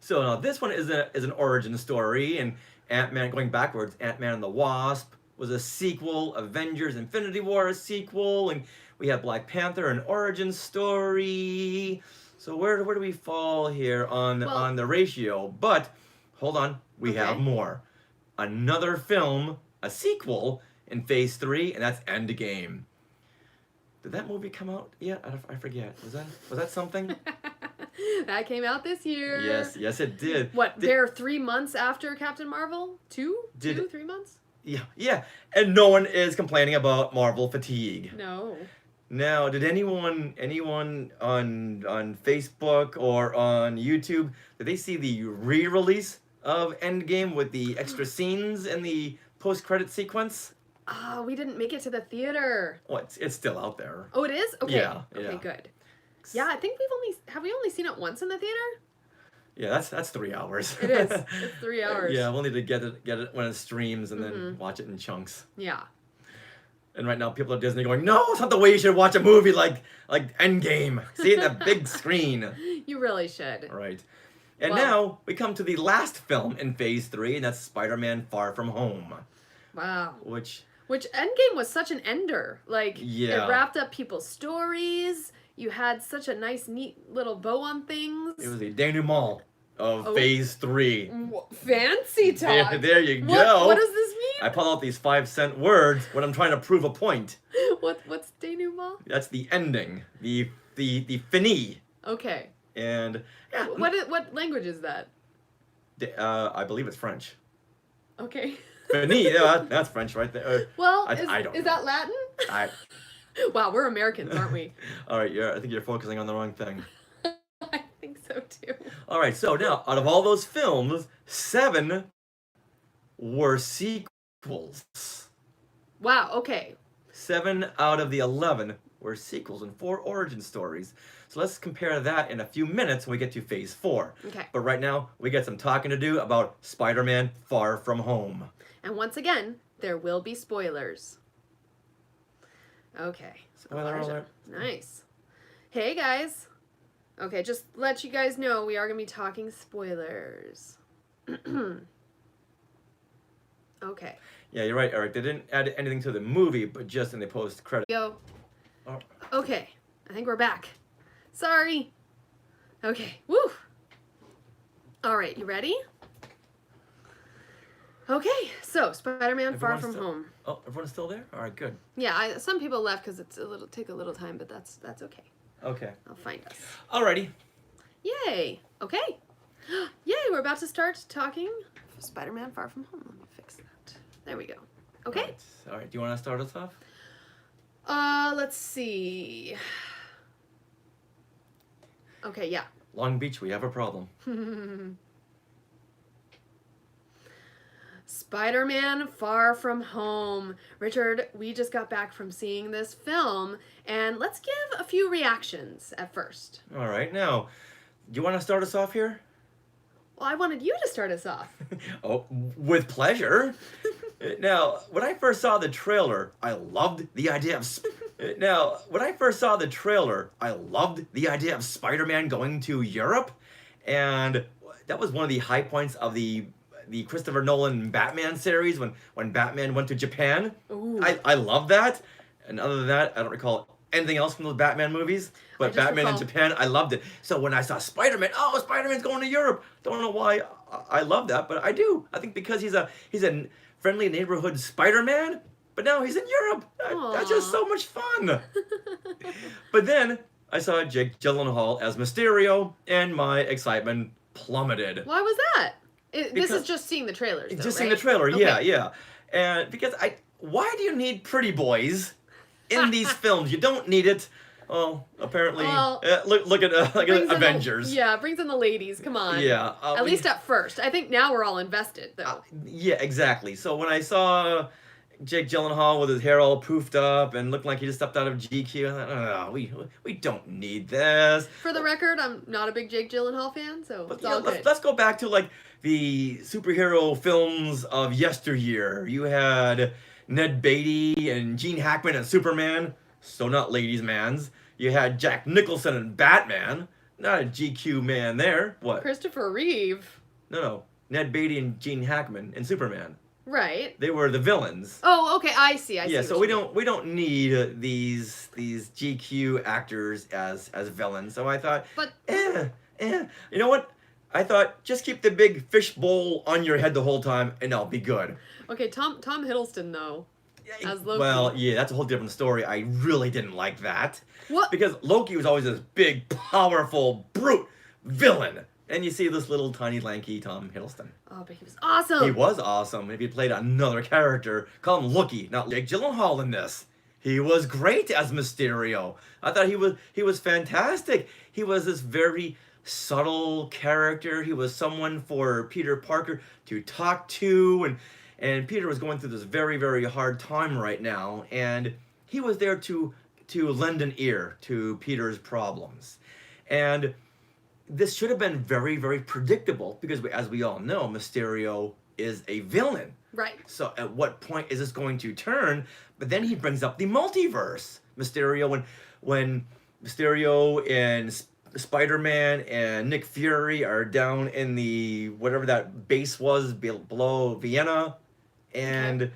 So now this one is an origin story, and Ant-Man, going backwards, Ant-Man and the Wasp was a sequel, Avengers Infinity War a sequel, and we have Black Panther, an origin story. So where do we fall here on the ratio? But hold on, we have more. Another film, a sequel in phase 3, and that's Endgame. Did that movie come out yet? I forget. Was that something? That came out this year. Yes, it did. What, they're 3 months after Captain Marvel? 3 months? Yeah. And no one is complaining about Marvel fatigue. No. Now, did anyone on Facebook or on YouTube, did they see the re-release of Endgame with the extra scenes and the post-credit sequence? We didn't make it to the theater. Well, it's still out there. Oh, it is? Okay. Yeah. Okay, good. Yeah, I think have we only seen it once in the theater? Yeah, that's 3 hours. It is. It's 3 hours. Yeah, we'll need to get it when it streams and then watch it in chunks. Yeah. And right now, people at Disney going, no, it's not the way you should watch a movie like Endgame. See it in the big screen. You really should. Right. And now we come to the last film in phase 3, and that's Spider-Man Far From Home. Wow. Which Endgame was such an ender. Like, yeah. It wrapped up people's stories. You had such a nice, neat little bow on things. It was a denouement of phase 3. Fancy talk. There you go. What does this mean? I pull out these 5-cent words when I'm trying to prove a point. What's denouement? That's the ending. The fini. Okay. And yeah, What language is that? I believe it's French. Okay. Fini, yeah, that's French right there. Well, I don't is know. that Latin? Wow, we're Americans, aren't we? All right, I think you're focusing on the wrong thing. I think so too. All right, so now out of all those films, 7 were sequels. Wow. Okay. 7 out of the 11 were sequels and 4 origin stories. So let's compare that in a few minutes when we get to phase 4. Okay. But right now, we got some talking to do about Spider-Man Far From Home. And once again, there will be spoilers. Okay. Spoiler alert. Nice. Hey guys. Okay, just let you guys know we are going to be talking spoilers. Okay. Yeah, you're right, Eric. They didn't add anything to the movie, but just in the post-credit. Go. Oh. Okay. I think we're back. Sorry. Okay. Woo. All right, you ready? Okay, so Spider-Man Far From Home. Oh, everyone's still there? All right, good. Yeah, some people left because take a little time, but that's okay. Okay. I'll find us. Alrighty. Yay. Okay. Yay, we're about to start talking Spider-Man Far From Home. Let me fix that. There we go. Okay. All right. Do you want to start us off? Let's see. Okay, yeah. Long Beach, we have a problem. Spider-Man Far From Home. Richard, we just got back from seeing this film, and let's give a few reactions at first. All right, now, do you want to start us off here? Well, I wanted you to start us off. Oh, with pleasure. Now, when I first saw the trailer, I loved the idea of. Now, when I first saw the trailer, I loved the idea of Spider-Man going to Europe, and that was one of the high points of the Christopher Nolan Batman series when Batman went to Japan. Ooh. I love that. And other than that, I don't recall anything else from those Batman movies. But just Batman in recall- Japan, I loved it. So when I saw Spider-Man, oh, Spider-Man's going to Europe. Don't know why I love that, but I do. I think because he's a friendly neighborhood Spider-Man, but now he's in Europe. That's just so much fun. But then I saw Jake Gyllenhaal as Mysterio, and my excitement plummeted. Why was that? This Because- is just seeing the trailers, though, Just seeing right? the trailer, Okay. yeah. And because why do you need pretty boys in these films? You don't need it. Oh, apparently, Well, look at Brings in the- Avengers. yeah, brings in the ladies. Come on. Yeah, At least at first. I think now we're all invested, though. Yeah, exactly. So when I saw Jake Gyllenhaal with his hair all poofed up and looked like he just stepped out of GQ, I thought, oh, we don't need this. For the record, I'm not a big Jake Gyllenhaal fan, so But it's yeah, all good. let's go back to like the superhero films of yesteryear. You had Ned Beatty and Gene Hackman and Superman, so not ladies' mans. You had Jack Nicholson and Batman, not a GQ man there. What? Christopher Reeve. No. Ned Beatty and Gene Hackman and Superman. Right. They were the villains. Oh, okay, I see. Yeah, what so you we don't need these GQ actors as villains. So I thought, But- you know what? I thought just keep the big fish bowl on your head the whole time, and I'll be good. Okay, Tom Hiddleston, though. As Loki. Well, yeah, that's a whole different story. I really didn't like that What? because Loki was always this big, powerful, brute villain, and you see this little tiny, lanky Tom Hiddleston. Oh, but he was awesome. He was awesome. If he played another character, call him Loki, not Jake Gyllenhaal in this. He was great as Mysterio. I thought he was fantastic. He was this very subtle character. He was someone for Peter Parker to talk to, and Peter was going through this very, very hard time right now, and he was there to lend an ear to Peter's problems. And this should have been very, very predictable because, as we all know, Mysterio is a villain. Right. So at what point is this going to turn? But then he brings up the multiverse. Mysterio, when Mysterio and Spider-Man and Nick Fury are down in the whatever that base was below Vienna, and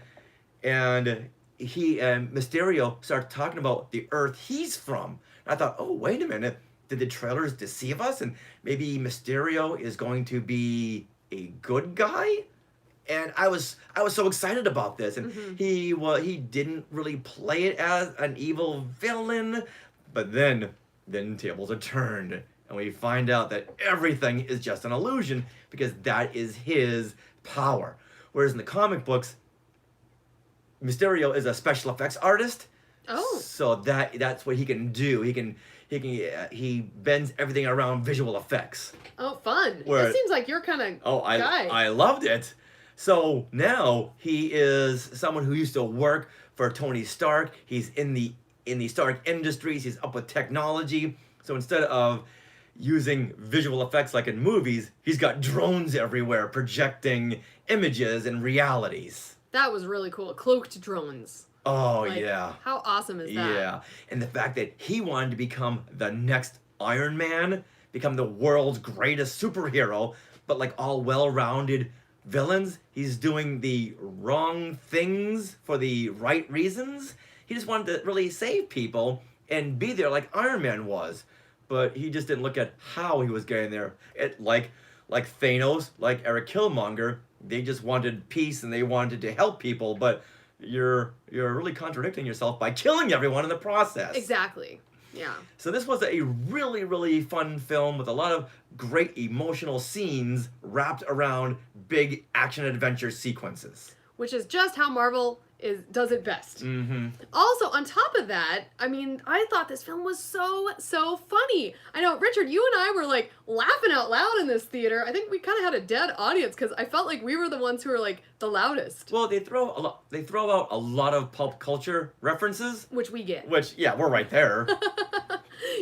he and Mysterio start talking about the Earth he's from. And I thought, oh, wait a minute, did the trailers deceive us? And maybe Mysterio is going to be a good guy? And I was so excited about this, and he didn't really play it as an evil villain, but then tables are turned, and we find out that everything is just an illusion because that is his power. Whereas in the comic books, Mysterio is a special effects artist. Oh. So that's what he can do. He bends everything around visual effects. Oh, fun. Where- It seems like you're kind of guy. I loved it. So now he is someone who used to work for Tony Stark. He's in the Stark Industries. He's up with technology. So instead of using visual effects like in movies, he's got drones everywhere projecting images and realities. That was really cool. Cloaked drones. Oh, Like, yeah. How awesome is that? Yeah. And the fact that he wanted to become the next Iron Man, become the world's greatest superhero, but like all well-rounded villains, he's doing the wrong things for the right reasons. He just wanted to really save people and be there like Iron Man was. But he just didn't look at how he was getting there. Like Thanos, like Eric Killmonger, they just wanted peace and they wanted to help people, but you're really contradicting yourself by killing everyone in the process. Exactly. Yeah. So this was a really, really fun film with a lot of great emotional scenes wrapped around big action adventure sequences. Which is just how Marvel does it best. Mm-hmm. Also, on top of that, I mean, I thought this film was so funny. I know, Richard, you and I were like laughing out loud in this theater. I think we kind of had a dead audience because I felt like we were the ones who were like the loudest. Well, they throw out a lot of pop culture references, Which we get. which yeah, we're right there.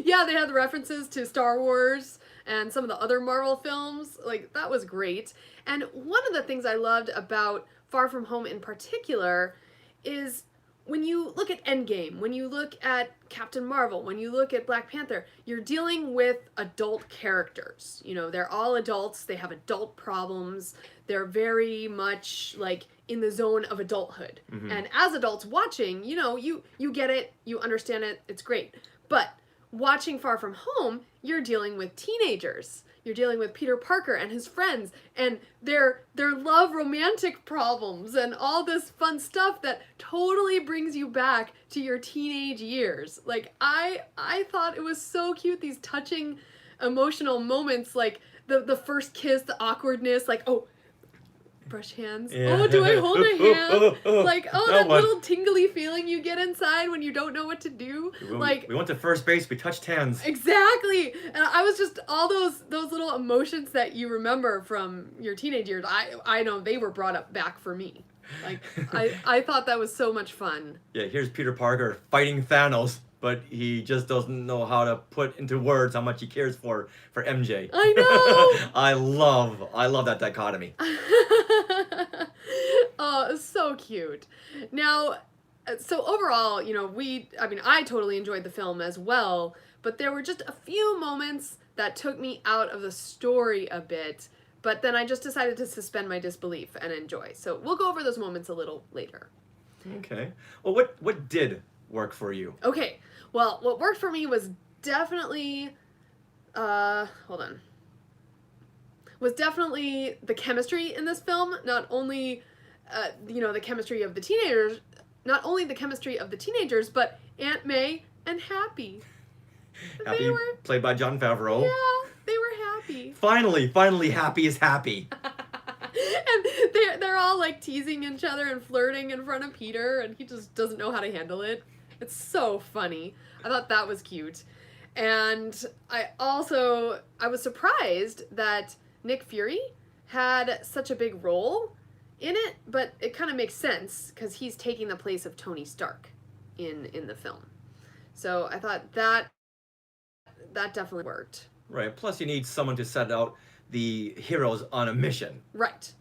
Yeah, they had the references to Star Wars and some of the other Marvel films. Like, that was great. And one of the things I loved about Far From Home in particular is when you look at Endgame, when you look at Captain Marvel, when you look at Black Panther, you're dealing with adult characters. You know, they're all adults, they have adult problems, they're very much like in the zone of adulthood. Mm-hmm. And as adults watching, you know, you get it, you understand it, it's great. But watching Far From Home, you're dealing with teenagers. You're dealing with Peter Parker and his friends and their love romantic problems and all this fun stuff that totally brings you back to your teenage years. Like, I thought it was so cute, these touching emotional moments, like the first kiss, the awkwardness, like, oh, brush hands. Yeah. Oh, do I hold a hand? Like, oh, Now that what? little tingly feeling you get inside when you don't know what to do. Like, We went to first base, we touched hands. exactly. And I was just all those little emotions that you remember from your teenage years. I know they were brought up back for me. Like, I thought that was so much fun. Yeah, here's Peter Parker fighting Thanos, but he just doesn't know how to put into words how much he cares for MJ. I know. I love that dichotomy. Oh, so cute. Now, so overall, you know, I totally enjoyed the film as well, but there were just a few moments that took me out of the story a bit, but then I just decided to suspend my disbelief and enjoy. So we'll go over those moments a little later. Okay. Well, what did work for you? Okay, well, what worked for me was definitely, was definitely the chemistry in this film. Not only, the chemistry of the teenagers, but Aunt May and Happy. Happy, played by Jon Favreau. Yeah, they were happy. Finally, Happy is happy. And they're all like teasing each other and flirting in front of Peter, and he just doesn't know how to handle it. It's so funny. I thought that was cute. And I was surprised that Nick Fury had such a big role in it, but it kind of makes sense because he's taking the place of Tony Stark in the film. So I thought that definitely worked. Right. Plus, you need someone to set out the heroes on a mission. Right.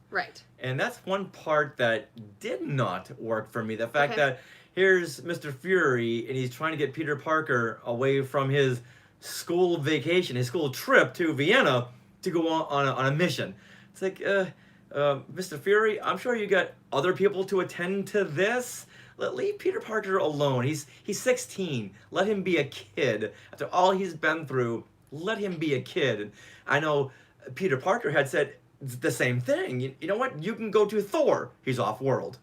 And that's one part that did not work for me. The fact Okay. that here's Mr. Fury, and he's trying to get Peter Parker away from his school vacation, his school trip to Vienna to go on a mission. It's like, Mr. Fury, I'm sure you got other people to attend to this. Leave Peter Parker alone. He's 16. Let him be a kid. After all he's been through, let him be a kid. And I know Peter Parker had said the same thing. You know what? You can go to Thor. He's off-world.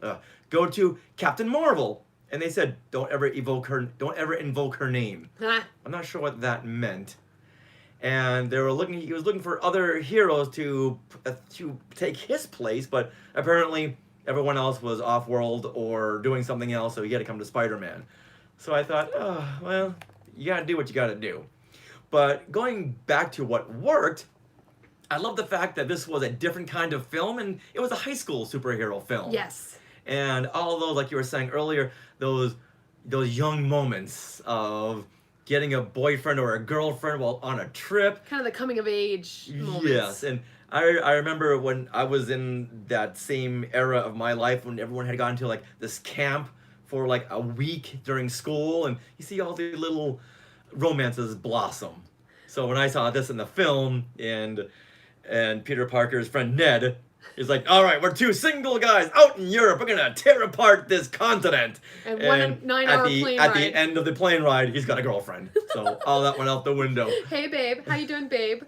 Go to Captain Marvel. And they said, don't ever invoke her name. Ah. I'm not sure what that meant. And he was looking for other heroes to take his place, but apparently everyone else was off-world or doing something else, so he had to come to Spider-Man. So I thought, oh, well, you gotta do what you gotta do. But going back to what worked, I love the fact that this was a different kind of film, and it was a high school superhero film. Yes. And all those, like you were saying earlier, those young moments of getting a boyfriend or a girlfriend while on a trip. Kind of the coming of age moments. Yes, and I remember when I was in that same era of my life when everyone had gone to like this camp for like a week during school, and you see all the little romances blossom. So when I saw this in the film, and Peter Parker's friend Ned is like, all right, we're two single guys out in Europe. We're gonna tear apart this continent. And 9-hour plane at ride. the end of the plane ride, he's got a girlfriend. So all that went out the window. Hey, babe. How you doing, babe?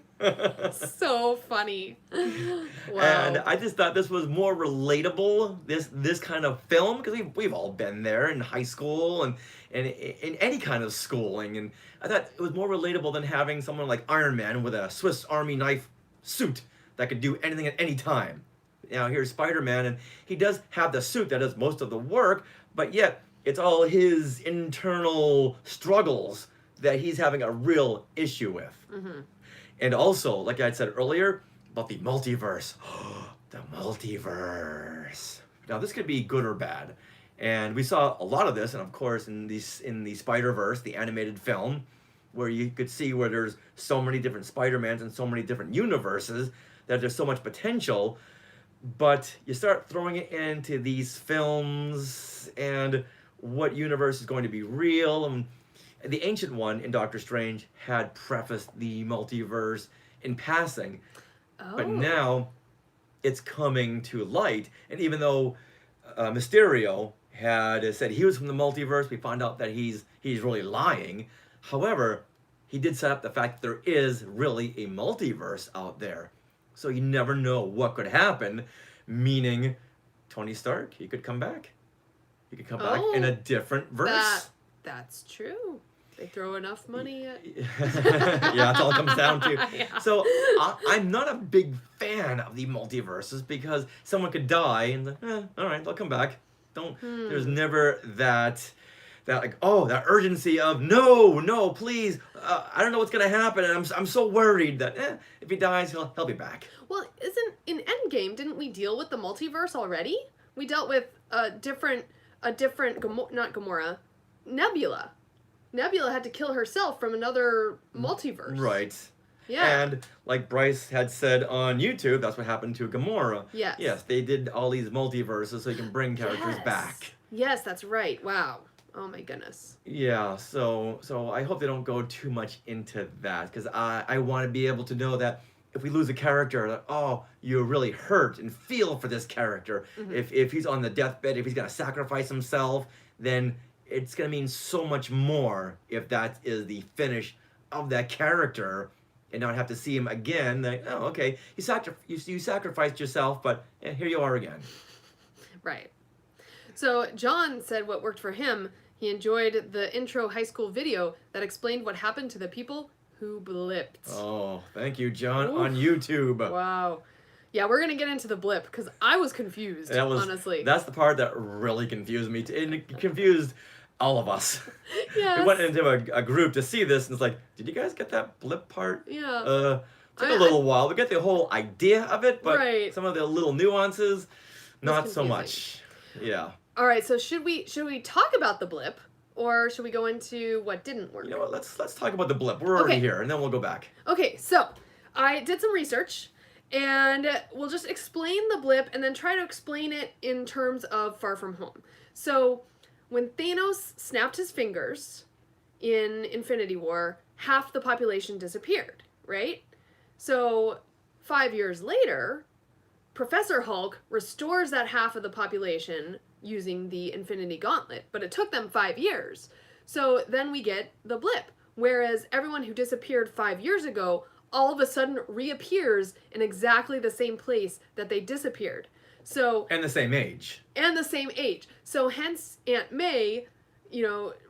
So funny. Wow. And I just thought this was more relatable, this kind of film, because we've all been there in high school and in any kind of schooling. And I thought it was more relatable than having someone like Iron Man with a Swiss Army knife suit that could do anything at any time. Now here's Spider-Man, and he does have the suit that does most of the work, but yet it's all his internal struggles that he's having a real issue with. Mm-hmm. And also, like I said earlier, about the multiverse. The multiverse. Now this could be good or bad. And we saw a lot of this, and of course in the Spider-Verse, the animated film, where you could see where there's so many different Spider-Mans and so many different universes that there's so much potential. But you start throwing it into these films and what universe is going to be real. And the ancient one in Doctor Strange had prefaced the multiverse in passing. Oh. But now it's coming to light. And even though Mysterio had said he was from the multiverse, we found out that he's really lying. However, he did set up the fact that there is really a multiverse out there. So you never know what could happen, meaning Tony Stark, he could come back. He could come back in a different verse. That's true. They throw enough money at... Yeah, that's all it comes down to. Yeah. So I'm not a big fan of the multiverses because someone could die and all right, they'll come back. There's never that like, oh, that urgency of no, please, I don't know what's gonna happen, and I'm so worried that if he dies, he'll be back. Well, in Endgame, didn't we deal with the multiverse already? We dealt with a different not Gamora, Nebula. Nebula had to kill herself from another multiverse. Right. Yeah. And like Bryce had said on YouTube, that's what happened to Gamora. Yes. Yes, they did all these multiverses so you can bring characters Yes. back. Yes, that's right. Wow. Oh my goodness. Yeah, so I hope they don't go too much into that, because I want to be able to know that if we lose a character, that, oh, you really hurt and feel for this character. Mm-hmm. If he's on the deathbed, if he's going to sacrifice himself, then it's going to mean so much more if that is the finish of that character and not have to see him again. Like, oh, okay, you sacrificed yourself, but here you are again. Right. So John said what worked for him. He enjoyed the intro high school video that explained what happened to the people who blipped. Oh, thank you, John, Oof. on YouTube. Wow. Yeah, we're going to get into the blip because I was confused, honestly. That's the part that really confused me. And it confused all of us. Yes. We went into a group to see this, and it's like, did you guys get that blip part? Yeah. Took a little while. We get the whole idea of it, but Right. some of the little nuances, not so confusing. much. Yeah. All right, so should we talk about the blip, or should we go into what didn't work? You know what? Let's talk about the blip. We're already Okay. here, and then we'll go back. Okay, so I did some research, and we'll just explain the blip and then try to explain it in terms of Far From Home. So when Thanos snapped his fingers in Infinity War, half the population disappeared, right? So 5 years later, Professor Hulk restores that half of the population using the Infinity Gauntlet, but it took them 5 years. So then we get the blip, whereas everyone who disappeared 5 years ago all of a sudden reappears in exactly the same place that they disappeared. So And the same age. and the same age. So hence Aunt May,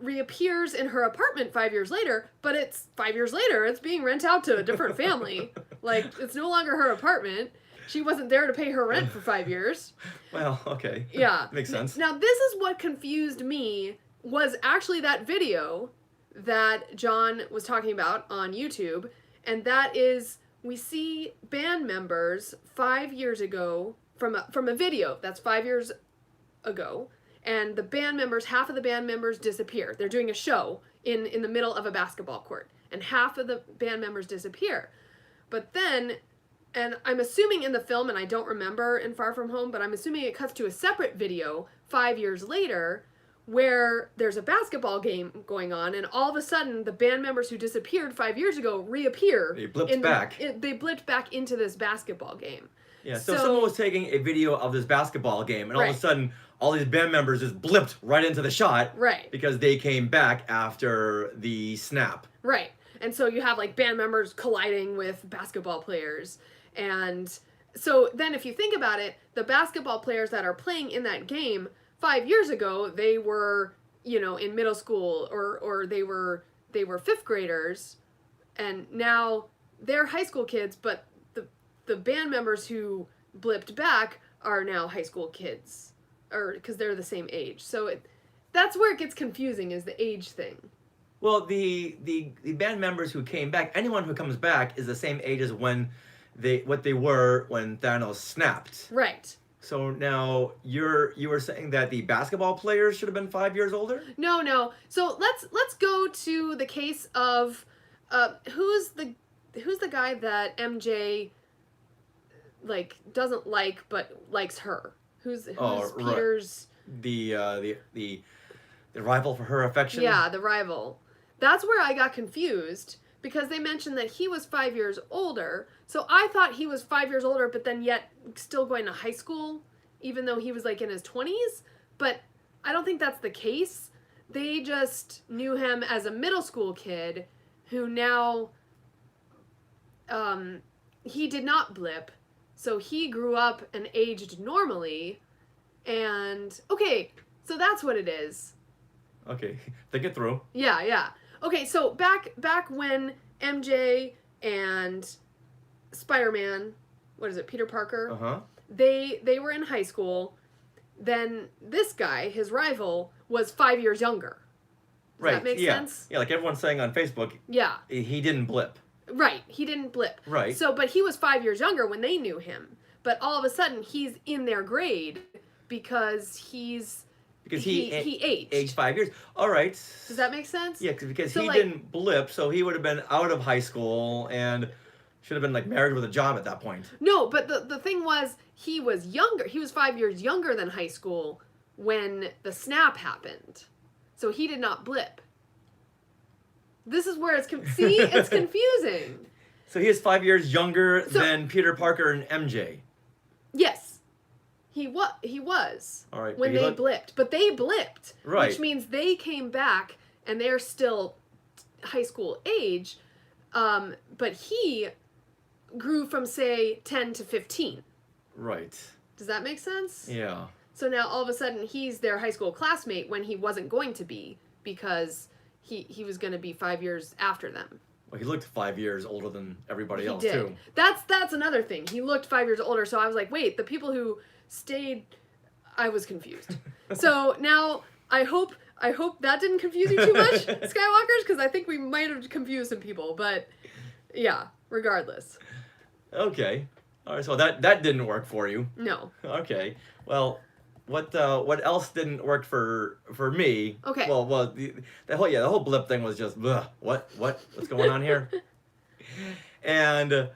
reappears in her apartment 5 years later, but it's 5 years later, it's being rent out to a different family. Like, it's no longer her apartment. She wasn't there to pay her rent for 5 years. Well, okay. Yeah. Makes sense. Now, this is what confused me, was actually that video that John was talking about on YouTube, and that is, we see band members 5 years ago, from a video that's 5 years ago, and the band members, half of the band members disappear. They're doing a show in the middle of a basketball court, and half of the band members disappear. But then, and I'm assuming in the film, and I don't remember in Far From Home, but I'm assuming it cuts to a separate video 5 years later where there's a basketball game going on, and all of a sudden the band members who disappeared 5 years ago reappear. They blipped back. They blipped back into this basketball game. Yeah, so someone was taking a video of this basketball game, and all of a Right. sudden, all these band members just blipped right into the shot. Right. Because they came back after the snap. Right. And so you have like band members colliding with basketball players. And so then if you think about it, the basketball players that are playing in that game 5 years ago, they were, in middle school or they were fifth graders, and now they're high school kids, but the band members who blipped back are now high school kids, or because they're the same age. So that's where it gets confusing, is the age thing. Well, the band members who came back, anyone who comes back is the same age as when they were when Thanos snapped. Right. So now you were saying that the basketball players should have been 5 years older? No. So let's go to the case of who's the guy that MJ like doesn't like but likes her. Who's Peter's the rival for her affection? Yeah, the rival. That's where I got confused because they mentioned that he was 5 years older. So I thought he was 5 years older, but then yet still going to high school, even though he was like in his 20s. But I don't think that's the case. They just knew him as a middle school kid who now, he did not blip. So he grew up and aged normally. And, okay, so that's what it is. Okay, think it through. Yeah. Okay, so back when MJ and Spider-Man, what is it, Peter Parker? Uh-huh. They were in high school. Then this guy, his rival, was 5 years younger. Does that make sense? Yeah, like everyone's saying on Facebook. Yeah. He didn't blip. Right. He didn't blip. Right. So, but he was 5 years younger when they knew him. But all of a sudden, he's in their grade because he aged 5 years. All right. Does that make sense? Yeah, because So, he like, didn't blip, so he would have been out of high school and should have been like married with a job at that point. No, but the thing was, he was younger. He was 5 years younger than high school when the snap happened. So he did not blip. This is where it's confusing. So he is 5 years younger than Peter Parker and MJ. Yes. He was. All right. When they blipped. But they blipped. Right. Which means they came back and they're still high school age. But he grew from, say, 10 to 15. Right. Does that make sense? Yeah. So now all of a sudden he's their high school classmate when he wasn't going to be because he was going to be 5 years after them. Well, he looked 5 years older than everybody else, He did. too. That's another thing. He looked 5 years older, so I was like, wait, the people who stayed, I was confused. So now I hope that didn't confuse you too much, Skywalkers, because I think we might have confused some people, but yeah, regardless. Okay. All right, so that didn't work for you. No. Okay. Well, what else didn't work for me? Okay. Well, the whole blip thing was just what's going on here? And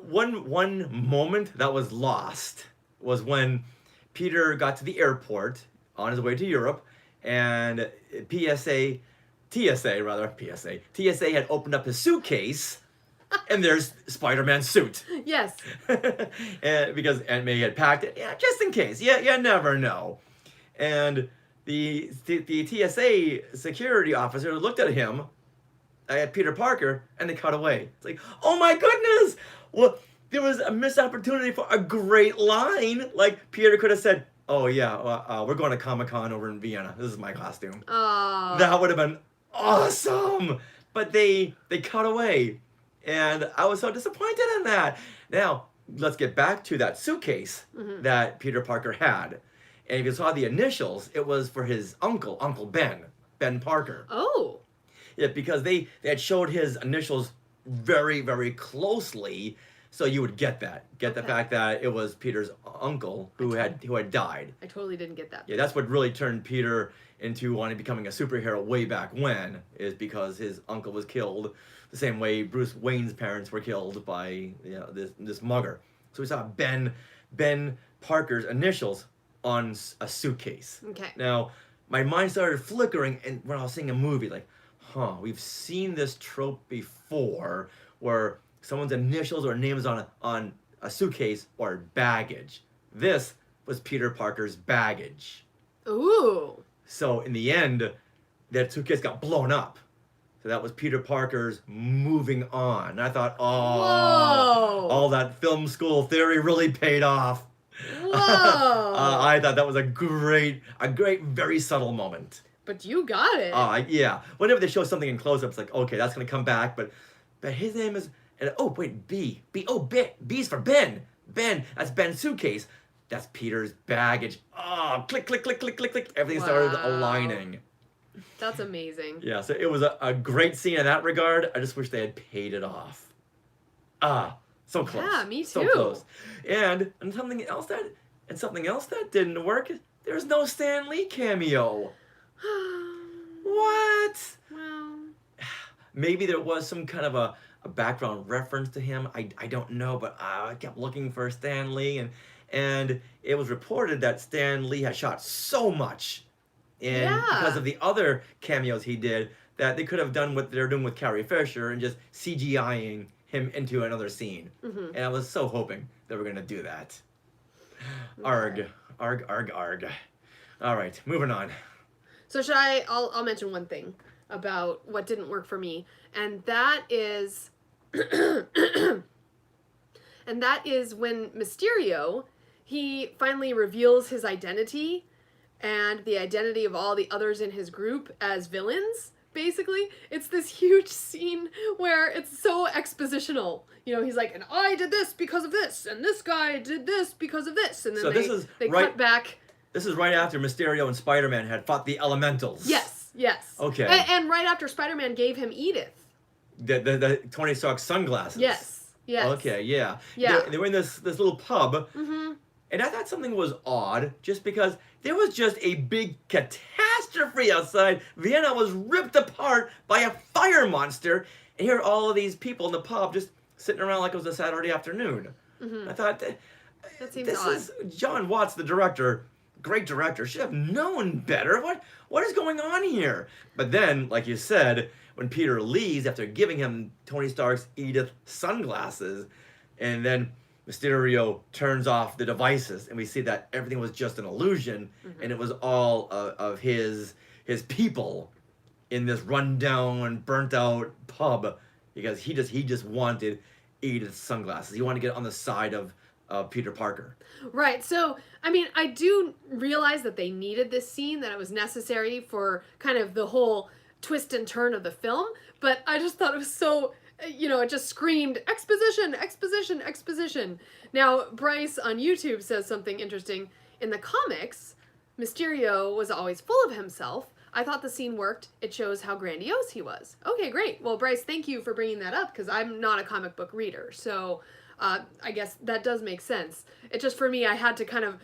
one moment that was lost was when Peter got to the airport on his way to Europe, and TSA had opened up his suitcase. And there's Spider-Man's suit. Yes. And because Aunt May had packed it, just in case. Yeah, you never know. And the TSA security officer looked at him, at Peter Parker, and they cut away. It's like, oh my goodness! Well, there was a missed opportunity for a great line. Like, Peter could have said, oh yeah, we're going to Comic-Con over in Vienna. This is my costume. Oh. That would have been awesome! But they cut away. And I was so disappointed in that. Now, let's get back to that suitcase that Peter Parker had. And if you saw the initials, it was for his uncle, Uncle Ben Parker. Oh. Yeah, because they had showed his initials very, very closely, so you would get that. Get the fact that it was Peter's uncle who had died. I totally didn't get that. Yeah, that's what really turned Peter into wanting becoming a superhero way back when, is because his uncle was killed the same way Bruce Wayne's parents were killed by this mugger. So we saw Ben Parker's initials on a suitcase. Okay. Now, my mind started flickering, and when I was seeing a movie, like, we've seen this trope before, where someone's initials or names on a suitcase or baggage. This was Peter Parker's baggage. Ooh. So in the end, that suitcase got blown up. So that was Peter Parker's moving on. And I thought, Whoa. all that film school theory really paid off. Whoa. I thought that was a great, very subtle moment. But you got it. Yeah. Whenever they show something in close-up, it's like, okay, that's going to come back. But his name is, and oh, wait, B's for Ben. Ben, that's Ben's suitcase. that's Peter's baggage. Oh, click, click, click, click, click, click. Everything started Wow. aligning. That's amazing. Yeah, so it was a great scene in that regard. I just wish they had paid it off. So close. Yeah, me So too. close. And something else that didn't work. There's no Stan Lee cameo. What? Well, Maybe there was some kind of a background reference to him. I don't know, but I kept looking for Stan Lee, and it was reported that Stan Lee had shot so much, and because of the other cameos he did, that they could have done what they're doing with Carrie Fisher and just CGIing him into another scene. mhm. And I was so hoping they were gonna do that. Arg, arg, arg, arg. All right, moving on. So should I? I'll mention one thing about what didn't work for me, and that is, and that is when Mysterio, he finally reveals his identity, and the identity of all the others in his group as villains. Basically, it's this huge scene where it's so expositional. You know, he's like, and I did this because of this, and this guy did this because of this, and then So they cut back. This is right after Mysterio and Spider-Man had fought the Elementals. Yes. Okay. And right after Spider-Man gave him Edith. The Tony Stark sunglasses. Yes. Okay, yeah. Yeah. They were in this little pub, Mm-hmm. and I thought something was odd, just because there was just a big catastrophe outside. Vienna was ripped apart by a fire monster, and here are all of these people in the pub just sitting around like it was a Saturday afternoon. Mm-hmm. I thought, That seems this odd. is John Watts, the director, great director, should have known better. What is going on here? But then, like you said, when Peter leaves after giving him Tony Stark's Edith sunglasses, and then Mysterio turns off the devices, and we see that everything was just an illusion, and it was all of his people in this rundown, burnt out pub, because he just wanted Edith's sunglasses. He wanted to get on the side of Peter Parker. Right. So, I mean, I do realize that they needed this scene, that it was necessary for kind of the whole twist and turn of the film, but I just thought it was so, it just screamed exposition, exposition, exposition. Now, Bryce on YouTube says something interesting. In the comics, Mysterio was always full of himself. I thought the scene worked. It shows how grandiose he was. Okay, great. Well, Bryce, thank you for bringing that up, because I'm not a comic book reader, so I guess that does make sense. It just, for me, I had to kind of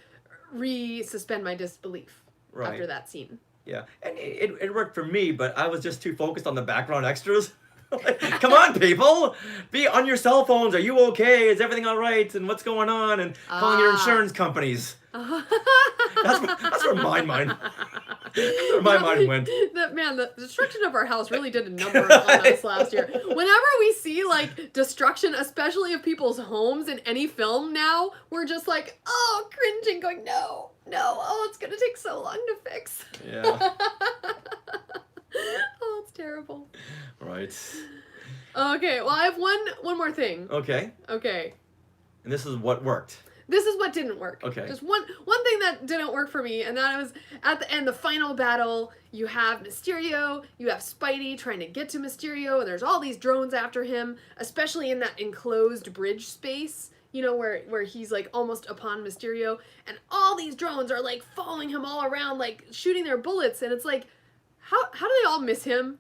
suspend my disbelief after that scene. Yeah, and it worked for me, but I was just too focused on the background extras. Like, come on, people! Be on your cell phones. Are you okay? Is everything all right? And what's going on? And calling your insurance companies. That's where my mind. Where my mind went. The destruction of our house really did a number on us last year. Whenever we see, like, destruction, especially of people's homes in any film now, we're just like, oh, cringing, going, no, oh, it's gonna take so long to fix. Yeah. Oh, it's terrible. Right. Okay, well, I have one more thing. Okay. Okay. And this is what worked. This is what didn't work. Okay. Just one thing that didn't work for me, and that was at the end, the final battle, you have Mysterio, you have Spidey trying to get to Mysterio, and there's all these drones after him, especially in that enclosed bridge space, where he's, like, almost upon Mysterio, and all these drones are, like, following him all around, like, shooting their bullets, and it's like, how do they all miss him?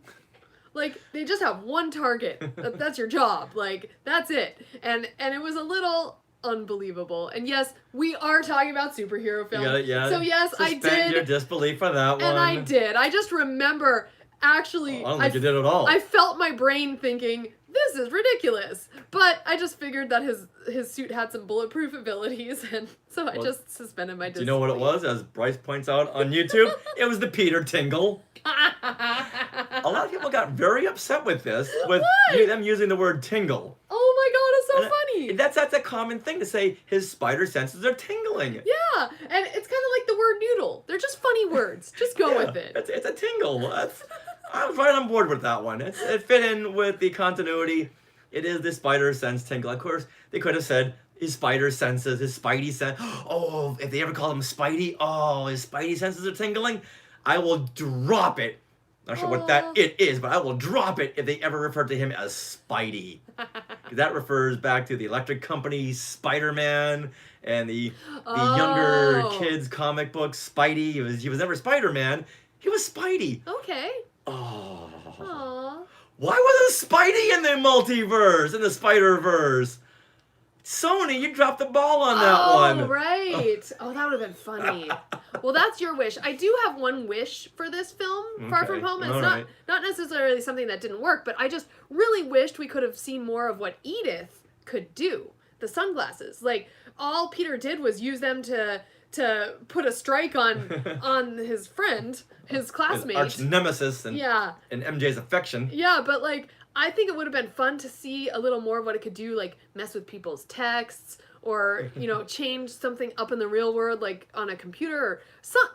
Like, they just have one target. That's your job. Like, that's it. And it was a little unbelievable. And yes, we are talking about superhero films. Yeah. So yes, I Suspend did. your disbelief for that one. And I did. I just remember, actually, I don't think you did at all. I felt my brain thinking, this is ridiculous. But I just figured that his suit had some bulletproof abilities, and so I just suspended my disbelief. Do you know what it was? As Bryce points out on YouTube, it was the Peter Tingle. A lot of people got very upset with this, with them using the word tingle. Oh my god, it's so funny. That's a common thing to say. His spider senses are tingling. Yeah, and it's kind of like the word noodle. They're just funny words. Just go with it. It's a tingle. I was right on board with that one. It fit in with the continuity. It is the spider sense tingle. Of course, they could have said his spider senses, his spidey sense. Oh, if they ever call him Spidey, his spidey senses are tingling. I will drop it Not sure what that it is, but I will drop it if they ever refer to him as Spidey. 'Cause that refers back to the Electric Company, Spider-Man, and the younger Oh. kids comic book Spidey. He was never Spider-Man. He was Spidey. Okay. Oh. Aw. Why wasn't Spidey in the multiverse, in the Spider-Verse? Sony, you dropped the ball on that one. Oh, right. Oh, that would have been funny. Well, that's your wish. I do have one wish for this film, Far From Okay, Home. It's all right. not necessarily something that didn't work, but I just really wished we could have seen more of what Edith could do. The sunglasses. Like, all Peter did was use them to put a strike on his friend, his classmate. His arch nemesis and Yeah. MJ's affection. Yeah, but like I think it would have been fun to see a little more of what it could do, like mess with people's texts or, change something up in the real world, like on a computer or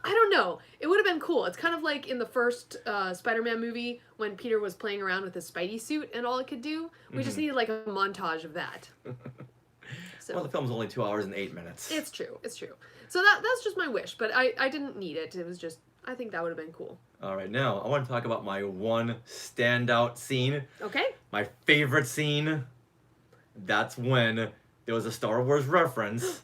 I don't know. It would have been cool. It's kind of like in the first Spider-Man movie when Peter was playing around with his Spidey suit and all it could do. We just needed like a montage of that. So Well, the film's only 2 hours and 8 minutes. it's true. It's true. So that's just my wish, but I didn't need it. It was just I think that would have been cool. All right, now I want to talk about my one standout scene. Okay? My favorite scene. That's when there was a Star Wars reference.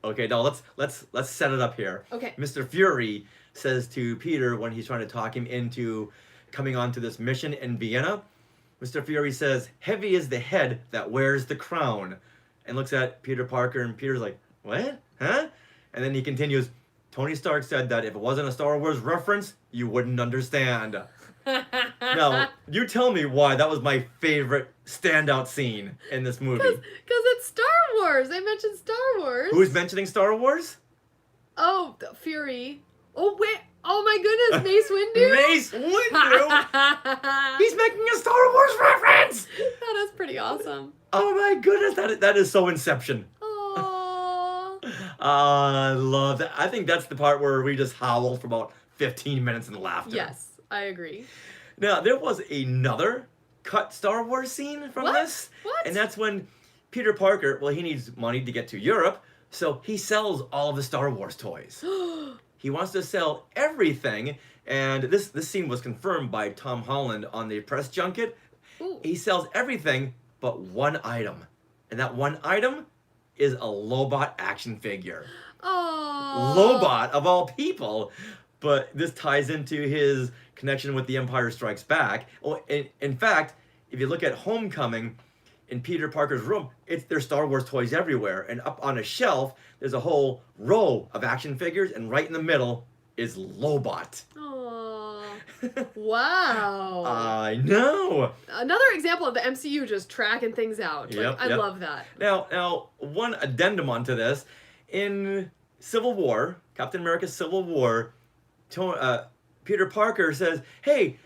Okay, now let's set it up here. Okay. Mr. Fury says to Peter when he's trying to talk him into coming on to this mission in Vienna. Mr. Fury says, "Heavy is the head that wears the crown," and looks at Peter Parker, and Peter's like, "What? Huh?" And then he continues, "Tony Stark said that if it wasn't a Star Wars reference, you wouldn't understand." Now, you tell me why that was my favorite standout scene in this movie. Because it's Star Wars. They mentioned Star Wars. Who's mentioning Star Wars? Oh, Fury. Oh, wait. Oh, my goodness. Mace Windu? Mace Windu! He's making a Star Wars reference! That is pretty awesome. Oh my goodness, that is so Inception. Aww. I love that. I think that's the part where we just howled for about 15 minutes in laughter. Yes, I agree. Now, there was another cut Star Wars scene from What? this. What? And that's when Peter Parker, well, he needs money to get to Europe, so he sells all of the Star Wars toys. He wants to sell everything, and this scene was confirmed by Tom Holland on the press junket. Ooh. He sells everything but one item. And that one item is a Lobot action figure. Aww. Lobot, of all people. But this ties into his connection with The Empire Strikes Back. Oh, in fact, if you look at Homecoming, in Peter Parker's room, there's Star Wars toys everywhere. And up on a shelf, there's a whole row of action figures, and right in the middle is Lobot. Aww. Wow. I know. Another example of the MCU just tracking things out. Yep, I yep. love that. Now, one addendum onto this. In Civil War, Captain America Civil War, Peter Parker says, "Hey,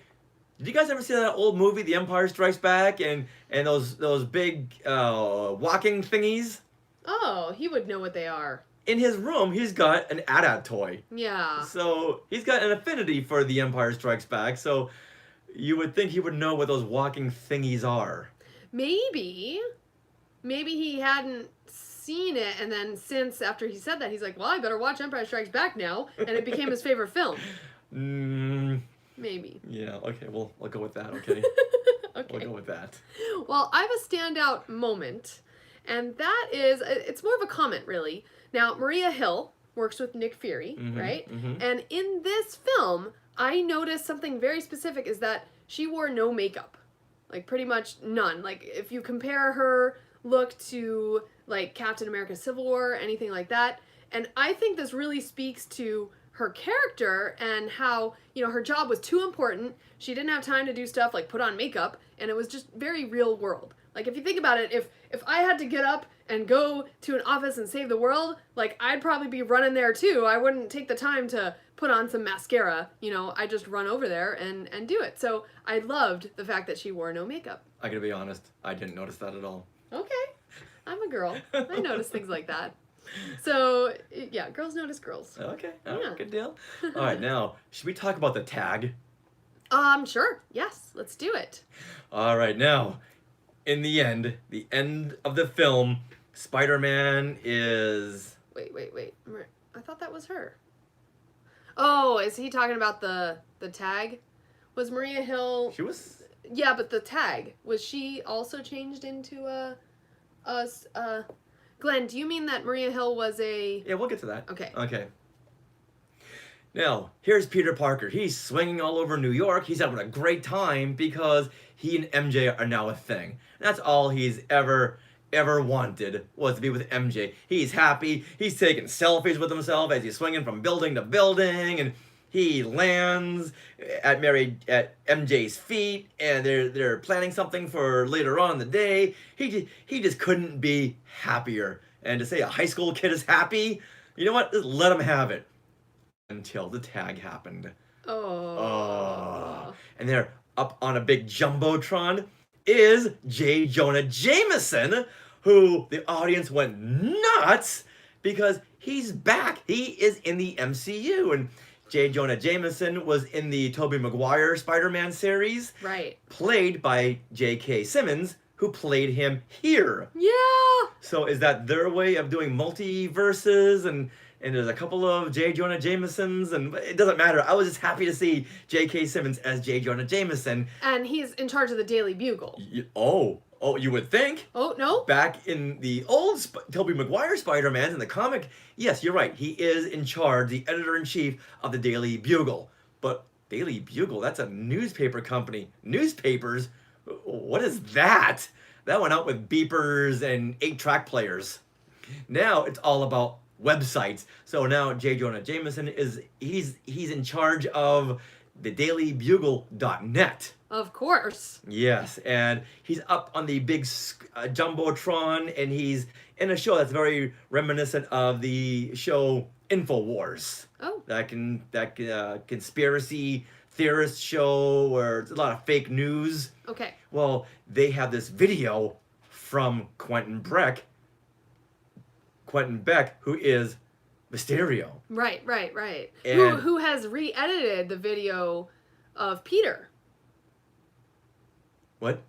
did you guys ever see that old movie, The Empire Strikes Back, and those big walking thingies?" Oh, he would know what they are. In his room, he's got an AT-AT toy. Yeah. So he's got an affinity for The Empire Strikes Back, so you would think he would know what those walking thingies are. Maybe he hadn't seen it, and then since after he said that, he's like, well, I better watch Empire Strikes Back now, and it became his favorite film. Maybe. Yeah, okay, well, I'll go with that, okay? Okay. We'll go with that. Well, I have a standout moment, and that is, it's more of a comment, really. Now, Maria Hill works with Nick Fury, right? Mhm. And in this film, I noticed something very specific is that she wore no makeup. Like, pretty much none. Like, if you compare her look to, like, Captain America Civil War, anything like that. And I think this really speaks to her character and how, her job was too important. She didn't have time to do stuff like put on makeup, and it was just very real world. Like, if you think about it, if I had to get up and go to an office and save the world, like, I'd probably be running there too. I wouldn't take the time to put on some mascara. I just run over there and do it. So I loved the fact that she wore no makeup. I gotta be honest, I didn't notice that at all. Okay. I'm a girl. I notice things like that. So, yeah, girls notice girls. Okay, Yeah. good deal. All right, now, should we talk about the tag? Sure. Yes, let's do it. All right, now, in the end of the film, Spider-Man is... Wait. I thought that was her. Oh, is he talking about the tag? Was Maria Hill? She was. Yeah, but the tag, was she also changed into Glenn, do you mean that Maria Hill was a... Yeah, we'll get to that. Okay. Okay. Now, here's Peter Parker. He's swinging all over New York. He's having a great time because he and MJ are now a thing. That's all he's ever wanted, was to be with MJ. He's happy. He's taking selfies with himself as he's swinging from building to building, and he lands at MJ's feet, and they're planning something for later on in the day. He just couldn't be happier. And to say a high school kid is happy, you know what? Just let him have it. Until the tag happened. Oh. And there, up on a big jumbotron, is J. Jonah Jameson, who the audience went nuts because he's back. He is in the MCU, and J. Jonah Jameson was in the Tobey Maguire Spider-Man series, Right. played by J.K. Simmons, who played him here. Yeah. So is that their way of doing multiverses? And there's a couple of J. Jonah Jamesons, and it doesn't matter. I was just happy to see J.K. Simmons as J. Jonah Jameson. And he's in charge of the Daily Bugle. Oh, you would think. Oh, no? Back in the old Tobey Maguire Spider-Man in the comic, yes, you're right. He is in charge, the editor-in-chief of the Daily Bugle. But Daily Bugle, that's a newspaper company. Newspapers? What is that? That went out with beepers and 8-track players. Now it's all about websites. So now J. Jonah Jameson he's in charge of the dailybugle.net. Of course. Yes, and he's up on the big jumbotron, and he's in a show that's very reminiscent of the show InfoWars. Oh. That conspiracy theorist show where it's a lot of fake news. Okay. Well, they have this video from Quentin Beck, who is Mysterio. Right. And- Who has re-edited the video of Peter. What?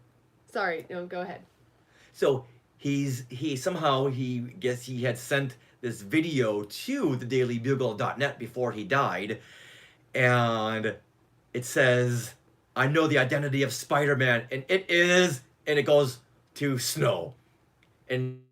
Sorry, no, go ahead. So he had sent this video to the dailybugle.net before he died, and it says, "I know the identity of Spider-Man, and it goes to snow. And